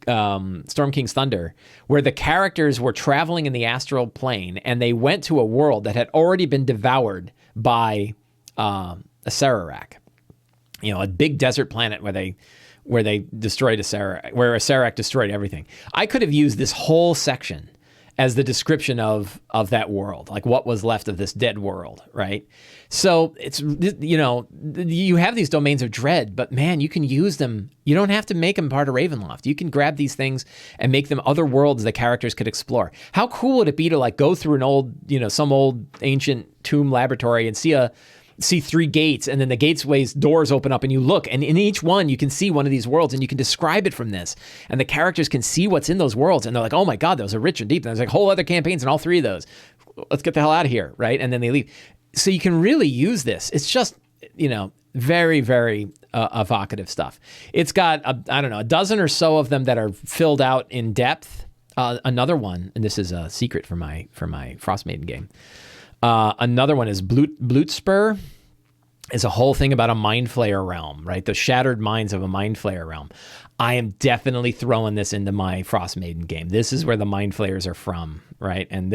Storm King's Thunder, where the characters were traveling in the astral plane and they went to a world that had already been devoured by Acererak. A big desert planet where they destroyed Acererak, where Acererak destroyed everything. I could have used this whole section as the description of that world, like what was left of this dead world, right? So it's, you have these domains of dread, but man, you can use them. You don't have to make them part of Ravenloft. You can grab these things and make them other worlds the characters could explore. How cool would it be to like go through an old, some old ancient tomb laboratory and see three gates, and then the gateways doors open up and you look, and in each one you can see one of these worlds and you can describe it from this, and the characters can see what's in those worlds and they're like, oh my god, those are rich and deep, and there's like whole other campaigns in all three of those. Let's get the hell out of here, right? And then they leave. So you can really use this. It's just very, very evocative stuff. It's got a dozen or so of them that are filled out in depth. Another one, and this is a secret for my Frostmaiden game. Another one is Blutspur. Is a whole thing about a mind flayer realm, right? The shattered minds of a mind flayer realm. I am definitely throwing this into my Frostmaiden game. This is where the mind flayers are from, right? And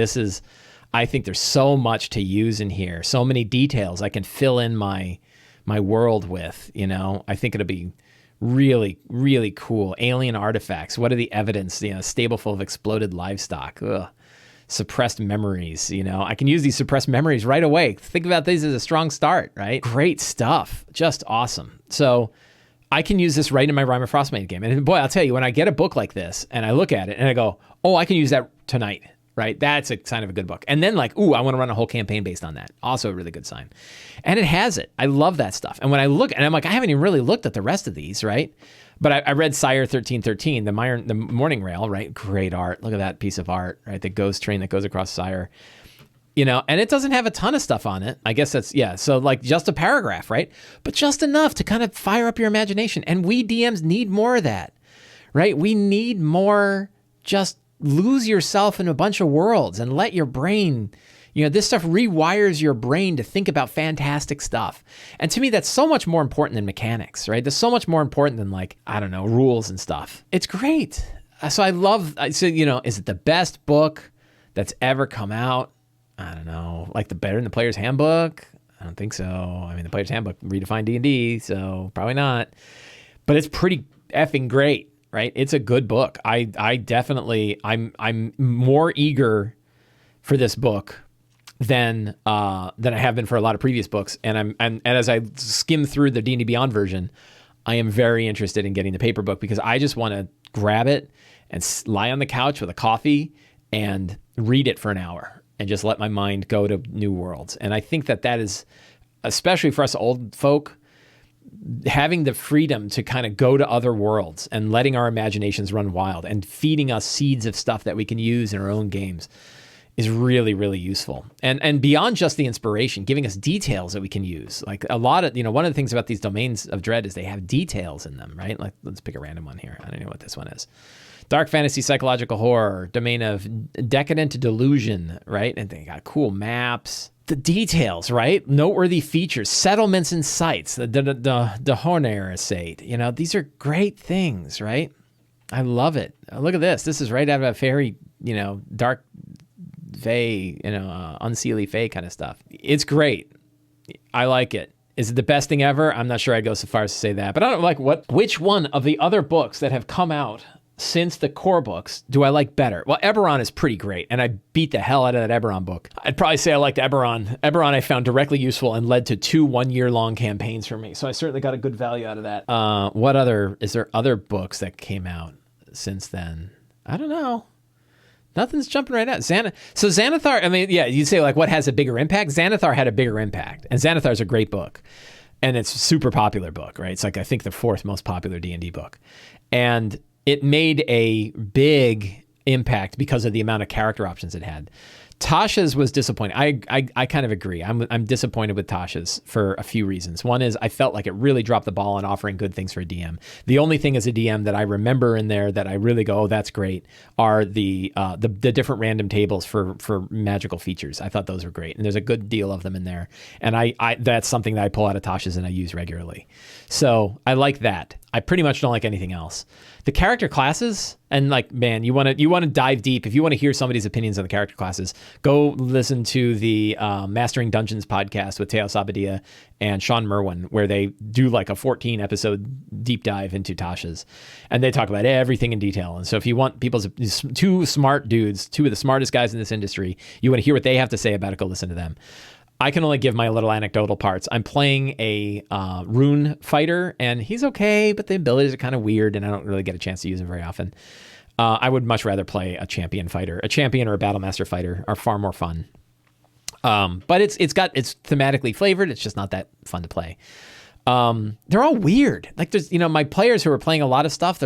I think there's so much to use in here, so many details I can fill in my world with. I think it'll be really, really cool. Alien artifacts. What are the evidence? Stable full of exploded livestock. Ugh. Suppressed memories, I can use these suppressed memories right away. Think about these as a strong start, right? Great stuff. Just awesome. So I can use this right in my Rime of Frostmaiden game. And boy, I'll tell you, when I get a book like this and I look at it and I go, oh, I can use that tonight, right? That's a sign of a good book. And then like, ooh, I want to run a whole campaign based on that. Also a really good sign. And it has it. I love that stuff. And when I look, and I'm like, I haven't even really looked at the rest of these, right? But I read Sire 1313, the Morning Rail, right? Great art. Look at that piece of art, right? The ghost train that goes across Sire. And it doesn't have a ton of stuff on it. I guess that's, so like just a paragraph, right? But just enough to kind of fire up your imagination. And we DMs need more of that, right? We need more, just lose yourself in a bunch of worlds and let your brain, this stuff rewires your brain to think about fantastic stuff. And to me, that's so much more important than mechanics, right? That's so much more important than like, I don't know, rules and stuff. It's great. So is it the best book that's ever come out? I don't know, like better than the Player's Handbook? I don't think so. I mean, the Player's Handbook redefined D&D, so probably not. But it's pretty effing great, right? It's a good book. I'm more eager for this book than I have been for a lot of previous books. And as I skim through the D&D Beyond version, I am very interested in getting the paper book because I just want to grab it and lie on the couch with a coffee and read it for an hour and just let my mind go to new worlds. And I think that is, especially for us old folk, having the freedom to kind of go to other worlds and letting our imaginations run wild and feeding us seeds of stuff that we can use in our own games is really, really useful. And beyond just the inspiration, giving us details that we can use. Like a lot of, one of the things about these domains of dread is they have details in them, right? Like let's pick a random one here. I don't know what this one is. Dark fantasy, psychological horror, domain of decadent delusion, right? And they got cool maps. The details, right? Noteworthy features, settlements and sites, the Horner estate. These are great things, right? I love it. Look at this. This is right out of a fairy, dark Fae, unseelie Fae kind of stuff. It's great. I like it. Is it the best thing ever? I'm not sure I'd go so far as to say that, but I don't like which one of the other books that have come out since the core books do I like better? Well, Eberron is pretty great, and I beat the hell out of that Eberron book. I'd probably say I liked Eberron. Eberron I found directly useful and led to 2 one-year-long campaigns for me, so I certainly got a good value out of that. Is there other books that came out since then? I don't know. Nothing's jumping right out. So Xanathar, I mean, yeah, you'd say like what has a bigger impact? Xanathar had a bigger impact. And Xanathar's a great book. And it's a super popular book, right? It's like, I think the 4th most popular D&D book. And it made a big impact because of the amount of character options it had. Tasha's was disappointing. I kind of agree. I'm disappointed with Tasha's for a few reasons. One is I felt like it really dropped the ball on offering good things for a DM. The only thing as a DM that I remember in there that I really go, oh, that's great, are the different random tables for magical features. I thought those were great, and there's a good deal of them in there. And I that's something that I pull out of Tasha's and I use regularly. So I like that. I pretty much don't like anything else. The character classes, and like, man, you want to dive deep. If you want to hear somebody's opinions on the character classes, go listen to the Mastering Dungeons podcast with Teo Sabadia and Sean Merwin, where they do like a 14 episode deep dive into Tasha's, and they talk about everything in detail. And so if you want people's 2 smart dudes, 2 of the smartest guys in this industry, you want to hear what they have to say about it, go listen to them. I can only give my little anecdotal parts. I'm playing a rune fighter, and he's okay, but the abilities are kind of weird, and I don't really get a chance to use him very often. I would much rather play a champion fighter. A champion or a battlemaster fighter are far more fun. But it's thematically flavored. It's just not that fun to play. They're all weird. Like there's, my players who are playing a lot of stuff,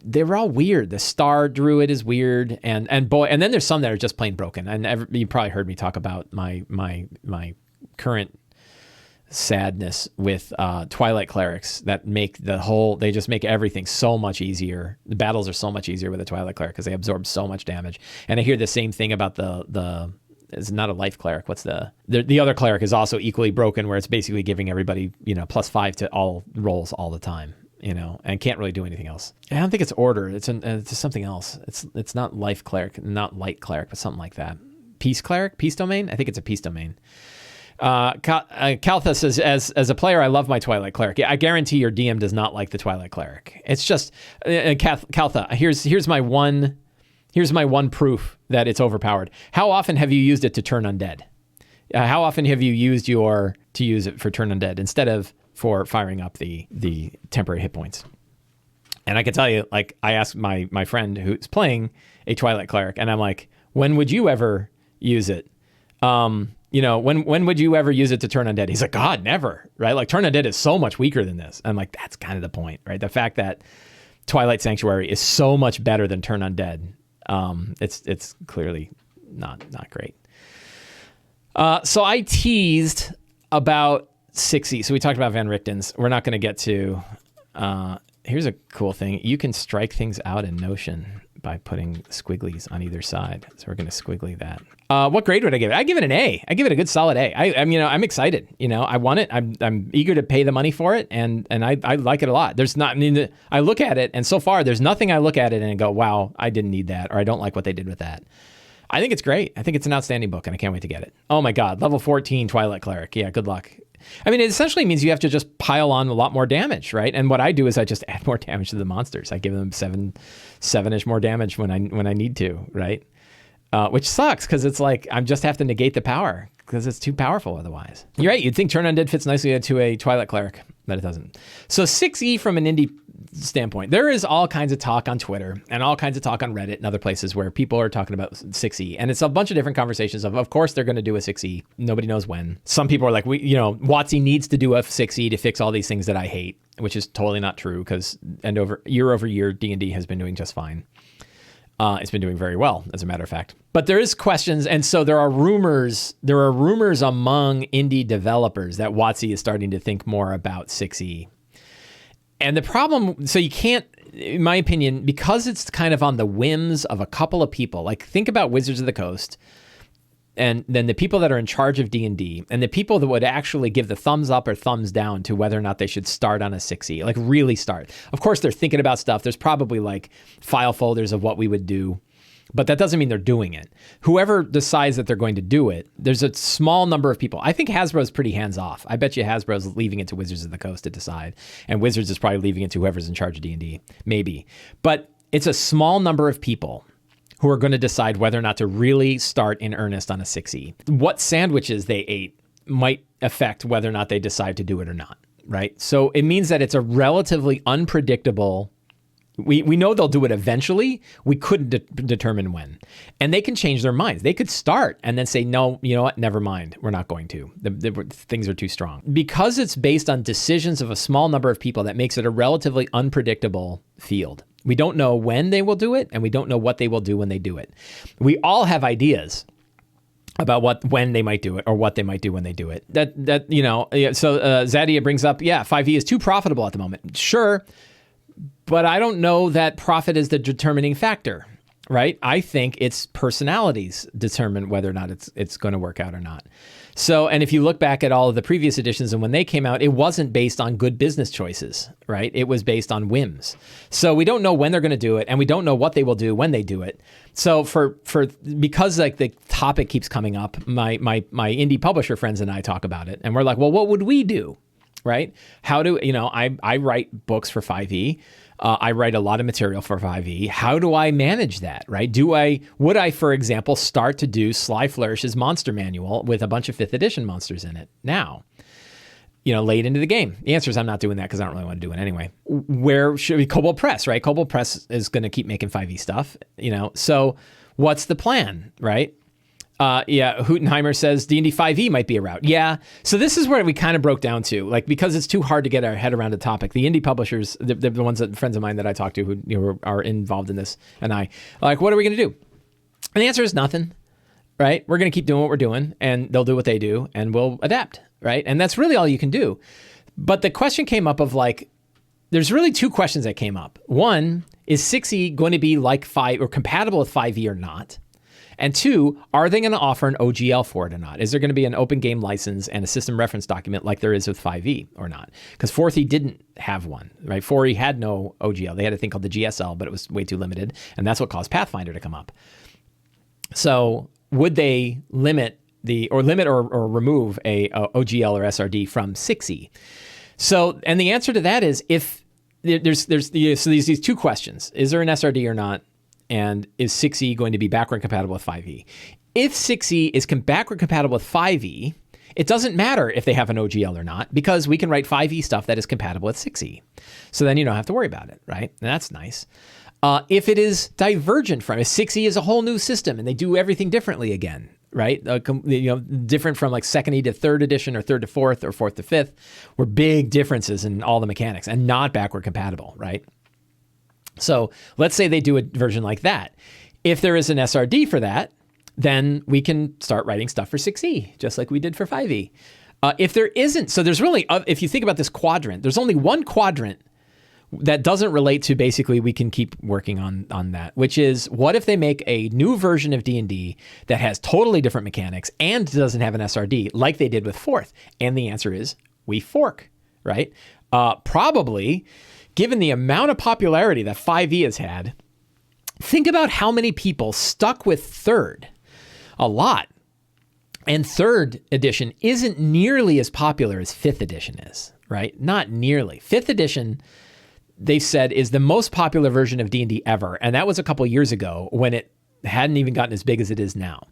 they were all weird. The Star Druid is weird, and then there's some that are just plain broken. And you probably heard me talk about my current sadness with Twilight Clerics that they just make everything so much easier. The battles are so much easier with a Twilight Cleric because they absorb so much damage. And I hear the same thing about the it's not a life cleric. What's the other cleric is also equally broken, where it's basically giving everybody +5 to all rolls all the time. And can't really do anything else. I don't think it's order. It's something else. It's not life cleric, not light cleric, but something like that. Peace cleric, peace domain. I think it's a peace domain. Kaltha says, as a player, I love my Twilight Cleric. I guarantee your DM does not like the Twilight Cleric. It's just Kaltha. Here's my one proof that it's overpowered. How often have you used it to turn undead? How often have you used to use it for turn undead instead of for firing up the temporary hit points? And I can tell you, like, I asked my friend who's playing a Twilight Cleric, and I'm like, when would you ever use it? When would you ever use it to turn undead? He's like, God, never, right? Like, turn undead is so much weaker than this. I'm like, that's kind of the point, right? The fact that Twilight Sanctuary is so much better than turn undead. It's clearly not great. So I teased about 6e. So we talked about Van Richten's. We're not going to get to... here's a cool thing. You can strike things out in Notion by putting squigglies on either side. So we're going to squiggly that. What grade would I give it? I give it an A. I give it a good solid A. I'm excited. I want it. I'm eager to pay the money for it, and I like it a lot. I look at it, and so far there's nothing I look at it and go, wow, I didn't need that, or I don't like what they did with that. I think it's great. I think it's an outstanding book, and I can't wait to get it. Oh my God, level 14 Twilight Cleric. Yeah, good luck. I mean, it essentially means you have to just pile on a lot more damage, right? And what I do is I just add more damage to the monsters. I give them seven-ish more damage when I need to, right? Which sucks because it's like I just have to negate the power because it's too powerful otherwise. You're right. You'd think Turn Undead fits nicely into a Twilight Cleric, but it doesn't. So 6e from an indie standpoint, there is all kinds of talk on Twitter and all kinds of talk on Reddit and other places where people are talking about 6e, and it's a bunch of different conversations of course they're going to do a 6e. Nobody knows when. Some people are like, WotC needs to do a 6e to fix all these things that I hate, which is totally not true because year over year D&D has been doing just fine. It's been doing very well, as a matter of fact. But there is questions, and so there are rumors among indie developers that WotC is starting to think more about 6e. And the problem, so you can't, in my opinion, because it's kind of on the whims of a couple of people, like think about Wizards of the Coast, and then the people that are in charge of D&D, and the people that would actually give the thumbs up or thumbs down to whether or not they should start on a 6e, like really start. Of course, they're thinking about stuff. There's probably like file folders of what we would do, but that doesn't mean they're doing it. Whoever decides that they're going to do it, there's a small number of people. I think Hasbro's pretty hands-off. I bet you Hasbro's leaving it to Wizards of the Coast to decide, and Wizards is probably leaving it to whoever's in charge of D&D, maybe. But it's a small number of people who are going to decide whether or not to really start in earnest on a 6e. What sandwiches they ate might affect whether or not they decide to do it or not, right? So it means that it's a relatively unpredictable We know they'll do it eventually. We couldn't determine when. And they can change their minds. They could start and then say, no, you know what? Never mind. We're not going to. Things are too strong. Because it's based on decisions of a small number of people, that makes it a relatively unpredictable field. We don't know when they will do it, and we don't know what they will do when they do it. We all have ideas about when they might do it or what they might do when they do it. So Zadia brings up, 5e is too profitable at the moment. Sure. But I don't know that profit is the determining factor, right? I think it's personalities determine whether or not it's going to work out or not. So, and if you look back at all of the previous editions and when they came out, it wasn't based on good business choices, right? It was based on whims. So we don't know when they're going to do it, and we don't know what they will do when they do it. So because like the topic keeps coming up, my indie publisher friends and I talk about it, and we're like, well, what would we do? Right? How do, I write books for 5e. I write a lot of material for 5e. How do I manage that, right? Would I, for example, start to do Sly Flourish's monster manual with a bunch of 5th edition monsters in it now, late into the game? The answer is I'm not doing that because I don't really want to do it anyway. Where should we? Kobold Press, right? Kobold Press is going to keep making 5e stuff, So what's the plan, right? Hootenheimer says D&D 5e might be a route. Yeah. So this is where we kind of broke down to, like, because it's too hard to get our head around the topic. The indie publishers, the ones that friends of mine that I talk to who are involved in this, and I like, what are we going to do? And the answer is nothing, right? We're going to keep doing what we're doing, and they'll do what they do, and we'll adapt, right? And that's really all you can do. But the question came up of like, there's really two questions that came up. One, is 6e going to be like 5 or compatible with 5e or not? And two, are they going to offer an OGL for it or not? Is there going to be an open game license and a system reference document like there is with 5e or not? Because 4th didn't have one, right? 4e had no OGL. They had a thing called the GSL, but it was way too limited. And that's what caused Pathfinder to come up. So would they limit or remove a OGL or SRD from 6e? So, and the answer to that is if there's these two questions. Is there an SRD or not? And is 6e going to be backward compatible with 5e? If 6e is backward compatible with 5e, it doesn't matter if they have an OGL or not, because we can write 5e stuff that is compatible with 6e. So then you don't have to worry about it, right? And that's nice. If it is divergent from it, 6e is a whole new system and they do everything differently again, right? Different from like 2nd to 3rd edition or 3rd to 4th or 4th to 5th, were big differences in all the mechanics and not backward compatible, right? So let's say they do a version like that. If there is an SRD for that, then we can start writing stuff for 6e, just like we did for 5e. If there isn't, so there's really, if you think about this quadrant, there's only one quadrant that doesn't relate to basically we can keep working on that, which is what if they make a new version of D&D that has totally different mechanics and doesn't have an SRD like they did with 4th? And the answer is we fork, right? Probably, given the amount of popularity that 5e has had, think about how many people stuck with 3rd. A lot. And 3rd edition isn't nearly as popular as 5th edition is, right? Not nearly. 5th edition, they said, is the most popular version of D&D ever. And that was a couple years ago when it hadn't even gotten as big as it is now.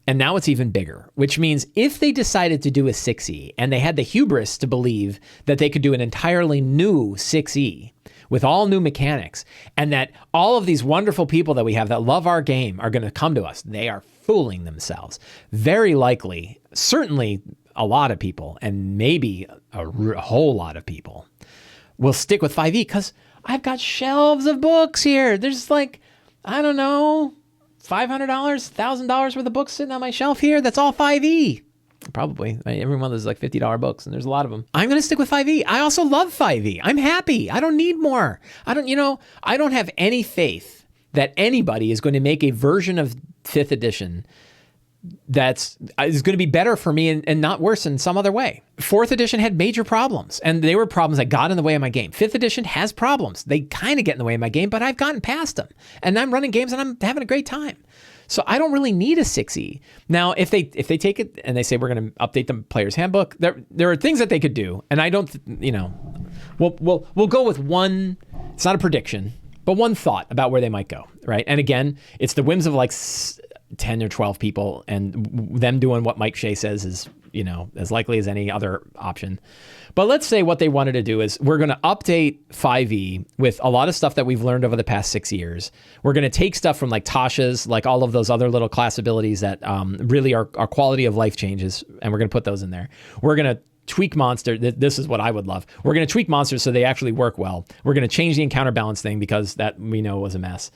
And now it's even bigger, which means if they decided to do a 6e and they had the hubris to believe that they could do an entirely new 6e with all new mechanics, and that all of these wonderful people that we have that love our game are going to come to us, they are fooling themselves. Very likely, certainly a lot of people, and maybe a whole lot of people, will stick with 5e because I've got shelves of books here. There's like, I don't know, $500, $1,000 worth of books sitting on my shelf here. That's all 5e. Probably. Every month is like $50 books, and there's a lot of them. I'm going to stick with 5e. I also love 5e. I'm happy. I don't need more. I don't have any faith that anybody is going to make a version of 5th edition is going to be better for me and not worse in some other way. 4th edition had major problems, and they were problems that got in the way of my game. 5th edition has problems. They kind of get in the way of my game, but I've gotten past them, and I'm running games and I'm having a great time. So I don't really need a 6e. Now, if they take it and they say we're going to update the player's handbook, there are things that they could do, and I don't, we'll go with one. It's not a prediction, but one thought about where they might go, right? And again, it's the whims of like 10 or 12 people, and them doing what Mike Shea says is as likely as any other option. But let's say what they wanted to do is we're going to update 5e with a lot of stuff that we've learned over the past 6 years. We're going to take stuff from like Tasha's, like all of those other little class abilities that really are quality of life changes, and we're going to put those in there. We're going to tweak monster. This is what I would love. We're going to tweak monsters so they actually work well. We're going to change the encounter balance thing because that we know was a mess.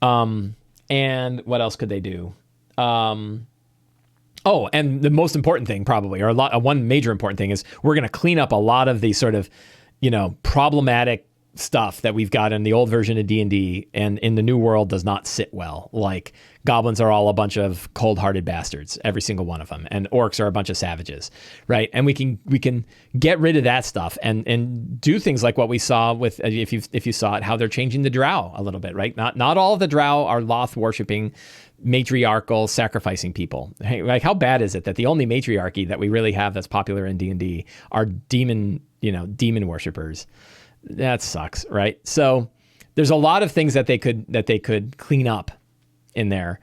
And what else could they do? Oh, and the most important thing probably, or one major important thing is we're going to clean up a lot of the sort of, problematic stuff that we've got in the old version of D&D and in the new world does not sit well. Like goblins are all a bunch of cold-hearted bastards, every single one of them, and orcs are a bunch of savages, right? And we can get rid of that stuff and do things like what we saw with if you saw it, how they're changing the drow a little bit, right? Not all of the drow are Loth worshipping, matriarchal, sacrificing people. Hey, like how bad is it that the only matriarchy that we really have that's popular in D&D are demon worshippers? That sucks, right? So there's a lot of things that they could clean up in there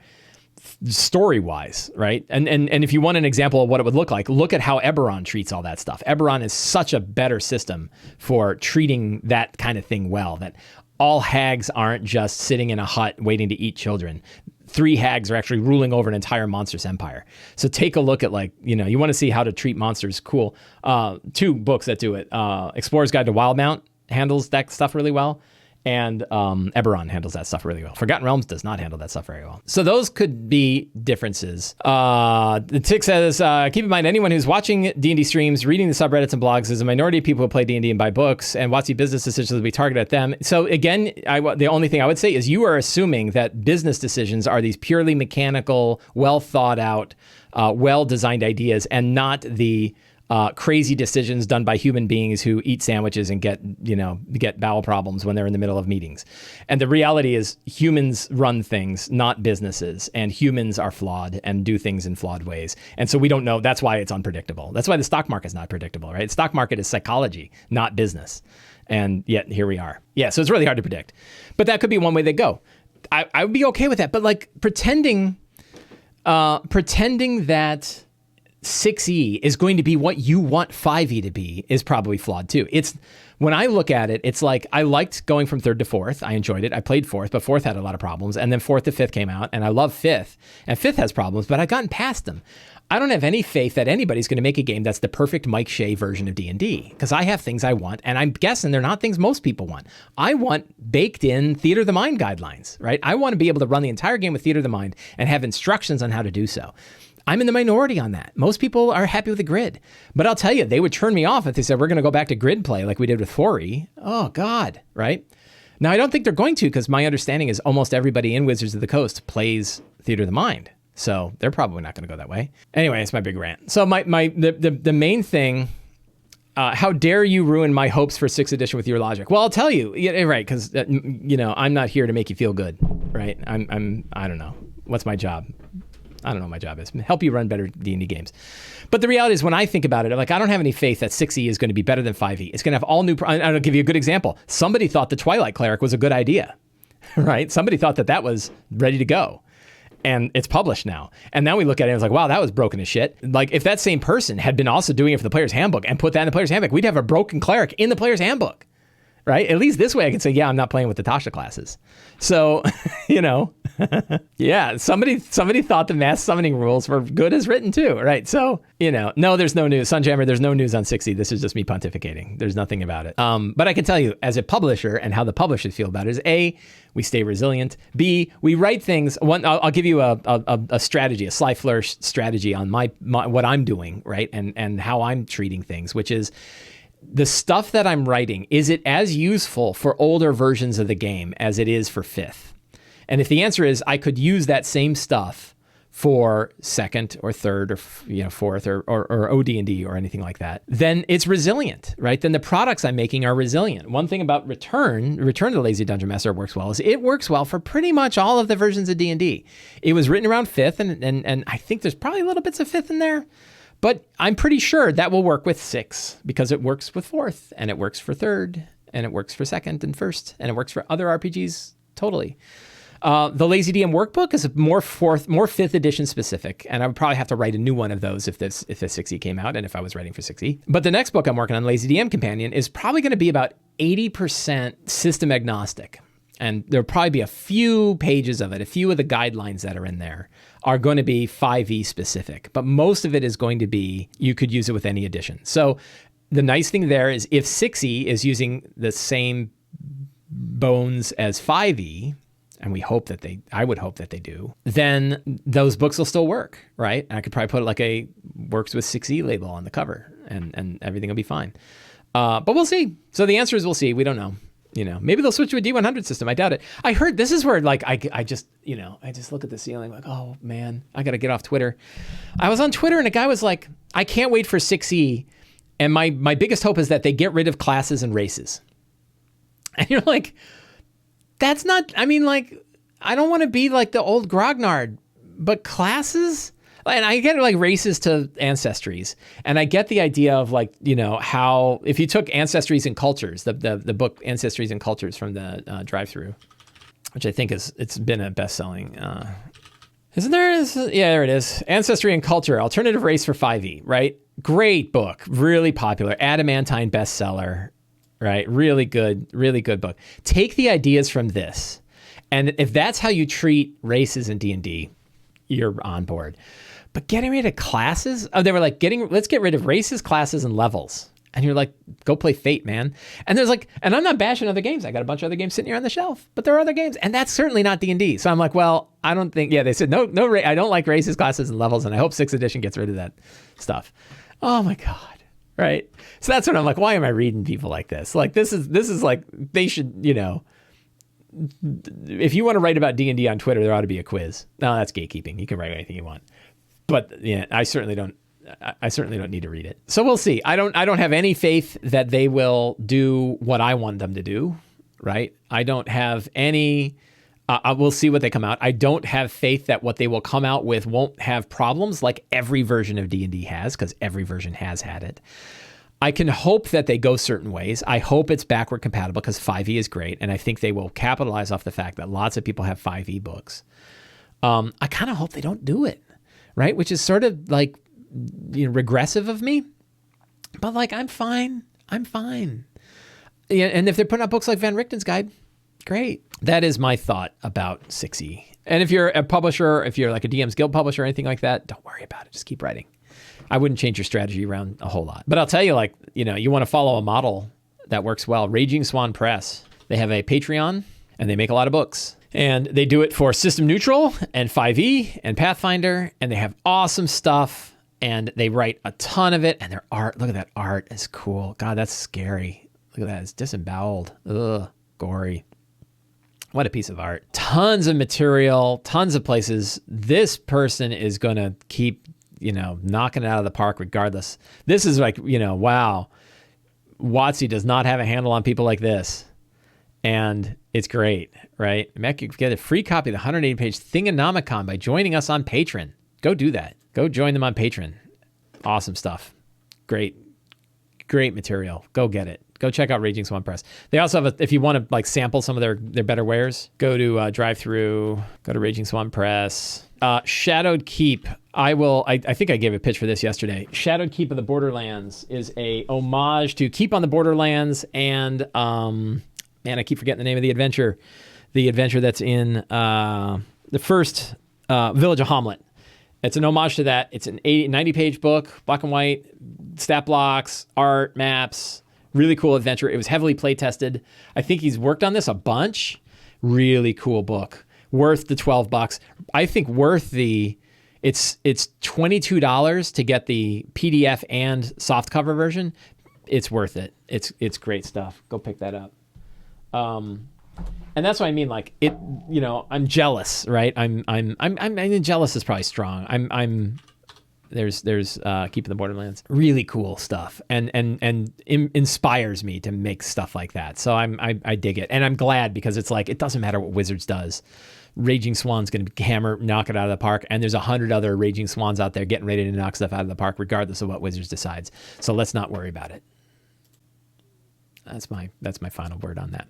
story-wise, right? And if you want an example of what it would look like, look at how Eberron treats all that stuff. Eberron is such a better system for treating that kind of thing well, that all hags aren't just sitting in a hut waiting to eat children. 3 hags are actually ruling over an entire monstrous empire. So take a look at you want to see how to treat monsters. Cool. 2 books that do it. Explorer's Guide to Wildmount handles that stuff really well. And Eberron handles that stuff really well. Forgotten Realms does not handle that stuff very well. So those could be differences. The Tick says, keep in mind, anyone who's watching D&D streams, reading the subreddits and blogs is a minority of people who play D&D and buy books, and WotC business decisions will be targeted at them. So again, the only thing I would say is you are assuming that business decisions are these purely mechanical, well thought out, well-designed ideas, and not the crazy decisions done by human beings who eat sandwiches and get bowel problems when they're in the middle of meetings. And the reality is humans run things, not businesses, and humans are flawed and do things in flawed ways. And so we don't know. That's why it's unpredictable. That's why the stock market is not predictable, right? The stock market is psychology, not business. And yet here we are. Yeah, so it's really hard to predict. But that could be one way they go. I would be okay with that. But like pretending that 6e is going to be what you want 5e to be is probably flawed too. When I look at it, it's like I liked going from 3rd to 4th. I enjoyed it. I played 4th, but 4th had a lot of problems. And then 4th to 5th came out, and I love 5th. And 5th has problems, but I've gotten past them. I don't have any faith that anybody's going to make a game that's the perfect Mike Shea version of D&D, because I have things I want, and I'm guessing they're not things most people want. I want baked-in Theater of the Mind guidelines, right? I want to be able to run the entire game with Theater of the Mind and have instructions on how to do so. I'm in the minority on that. Most people are happy with the grid. But I'll tell you, they would turn me off if they said, we're going to go back to grid play like we did with 4e. Oh, God, right? Now, I don't think they're going to, because my understanding is almost everybody in Wizards of the Coast plays Theater of the Mind. So they're probably not going to go that way. Anyway, it's my big rant. So the main thing, how dare you ruin my hopes for 6th edition with your logic? Well, I'll tell you, right, because, I'm not here to make you feel good, right? I don't know. What's my job? I don't know what my job is. Help you run better D&D games. But the reality is when I think about it, I don't have any faith that 6e is going to be better than 5e. It's going to have all new... I'll give you a good example. Somebody thought the Twilight Cleric was a good idea, right? Somebody thought that was ready to go. And it's published now. And now we look at it and it's like, wow, that was broken as shit. Like if that same person had been also doing it for the player's handbook and put that in the player's handbook, we'd have a broken cleric in the player's handbook. Right? At least this way I can say, yeah, I'm not playing with the Tasha classes. So, yeah, somebody thought the mass summoning rules were good as written too, right? So, no, there's no news. Sunjammer, there's no news on 6e. This is just me pontificating. There's nothing about it. But I can tell you as a publisher and how the publishers feel about it is A, we stay resilient. B, we write things. I'll give you a strategy, a Sly Flourish strategy on my what I'm doing, right? And how I'm treating things, which is, the stuff that I'm writing, is it as useful for older versions of the game as it is for 5th? And if the answer is I could use that same stuff for 2nd or 3rd or 4th or OD&D or anything like that, then it's resilient, right? Then the products I'm making are resilient. One thing about Return to the Lazy Dungeon Master works well is it works well for pretty much all of the versions of D&D. It was written around 5th, and I think there's probably little bits of 5th in there. But I'm pretty sure that will work with 6 because it works with 4th and it works for 3rd and it works for 2nd and 1st and it works for other RPGs totally. The Lazy DM workbook is more 5th edition specific, and I would probably have to write a new one of those if the 6e came out and if I was writing for 6e. But the next book I'm working on, Lazy DM Companion, is probably going to be about 80% system agnostic. And there'll probably be a few pages of it, a few of the guidelines that are in there are going to be 5e specific, but most of it is going to be, you could use it with any edition. So the nice thing there is if 6e is using the same bones as 5e, and I would hope that they do, then those books will still work, right? And I could probably put like a works with 6e label on the cover and everything will be fine. But we'll see. So the answer is we'll see. We don't know. Maybe they'll switch to a D100 system. I doubt it. I heard this is where like I just look at the ceiling like, oh man, I got to get off Twitter. I was on Twitter and a guy was like, I can't wait for 6e. And my biggest hope is that they get rid of classes and races. And you're like, that's not, I don't want to be like the old Grognard, but classes? And I get like races to ancestries. And I get the idea of like, how, if you took Ancestries and Cultures, the book Ancestries and Cultures from the DriveThru, which I think it's been a best-selling, isn't there? Yeah, there it is. Ancestry and Culture, Alternative Race for 5e, right? Great book, really popular, adamantine bestseller, right? Really good book. Take the ideas from this. And if that's how you treat races in D&D, you're on board. But getting rid of classes? Oh, they were like, let's get rid of races, classes, and levels. And you're like, go play Fate, man. And there's like, and I'm not bashing other games. I got a bunch of other games sitting here on the shelf, but there are other games. And that's certainly not D&D. So I'm like, well, I don't think, they said, no, I don't like races, classes, and levels. And I hope 6th edition gets rid of that stuff. Oh my God. Right. So that's when I'm like, why am I reading people like this? Like, this is like, they should, if you want to write about D&D on Twitter, there ought to be a quiz. No, that's gatekeeping. You can write anything you want. But yeah, I certainly don't need to read it. So we'll see. I don't have any faith that they will do what I want them to do, right? I don't have any, we'll see what they come out. I don't have faith that what they will come out with won't have problems like every version of D&D has, because every version has had it. I can hope that they go certain ways. I hope it's backward compatible because 5e is great. And I think they will capitalize off the fact that lots of people have 5e books. I kind of hope they don't do it, right? Which is sort of like, regressive of me. But like, I'm fine. Yeah, and if they're putting out books like Van Richten's Guide, great. That is my thought about 6e. And if you're a publisher, if you're like a DM's Guild publisher or anything like that, don't worry about it. Just keep writing. I wouldn't change your strategy around a whole lot. But I'll tell you, like, you want to follow a model that works well. Raging Swan Press. They have a Patreon and they make a lot of books. And they do it for System Neutral and 5e and Pathfinder. And they have awesome stuff. And they write a ton of it. And their art, look at that art. It's cool. God, that's scary. Look at that. It's disemboweled. Ugh, gory. What a piece of art. Tons of material, tons of places. This person is going to keep, knocking it out of the park regardless. This is like, wow. WotC does not have a handle on people like this. And it's great, right? You get a free copy of the 180-page Thingonomicon by joining us on Patreon. Go do that. Go join them on Patreon. Awesome stuff. Great material. Go get it. Go check out Raging Swan Press. They also have if you want to like sample some of their better wares, go to DriveThru, go to Raging Swan Press. Shadowed Keep. I think I gave a pitch for this yesterday. Shadowed Keep of the Borderlands is a homage to Keep on the Borderlands and man, I keep forgetting the name of the adventure. The adventure that's in the first Village of Hamlet. It's an homage to that. It's an 90-page book, black and white, stat blocks, art, maps, really cool adventure. It was heavily play tested. I think he's worked on this a bunch. Really cool book. Worth the $12. I think worth the, it's $22 to get the PDF and softcover version. It's worth it. It's great stuff. Go pick that up. And that's what I mean. Like it, I'm jealous, right? I mean, jealous is probably strong. There's Keeping the Borderlands, really cool stuff, and inspires me to make stuff like that. So I dig it, and I'm glad because it's like it doesn't matter what Wizards does. Raging Swan's going to knock it out of the park, and there's 100 other Raging Swans out there getting ready to knock stuff out of the park, regardless of what Wizards decides. So let's not worry about it. That's my final word on that.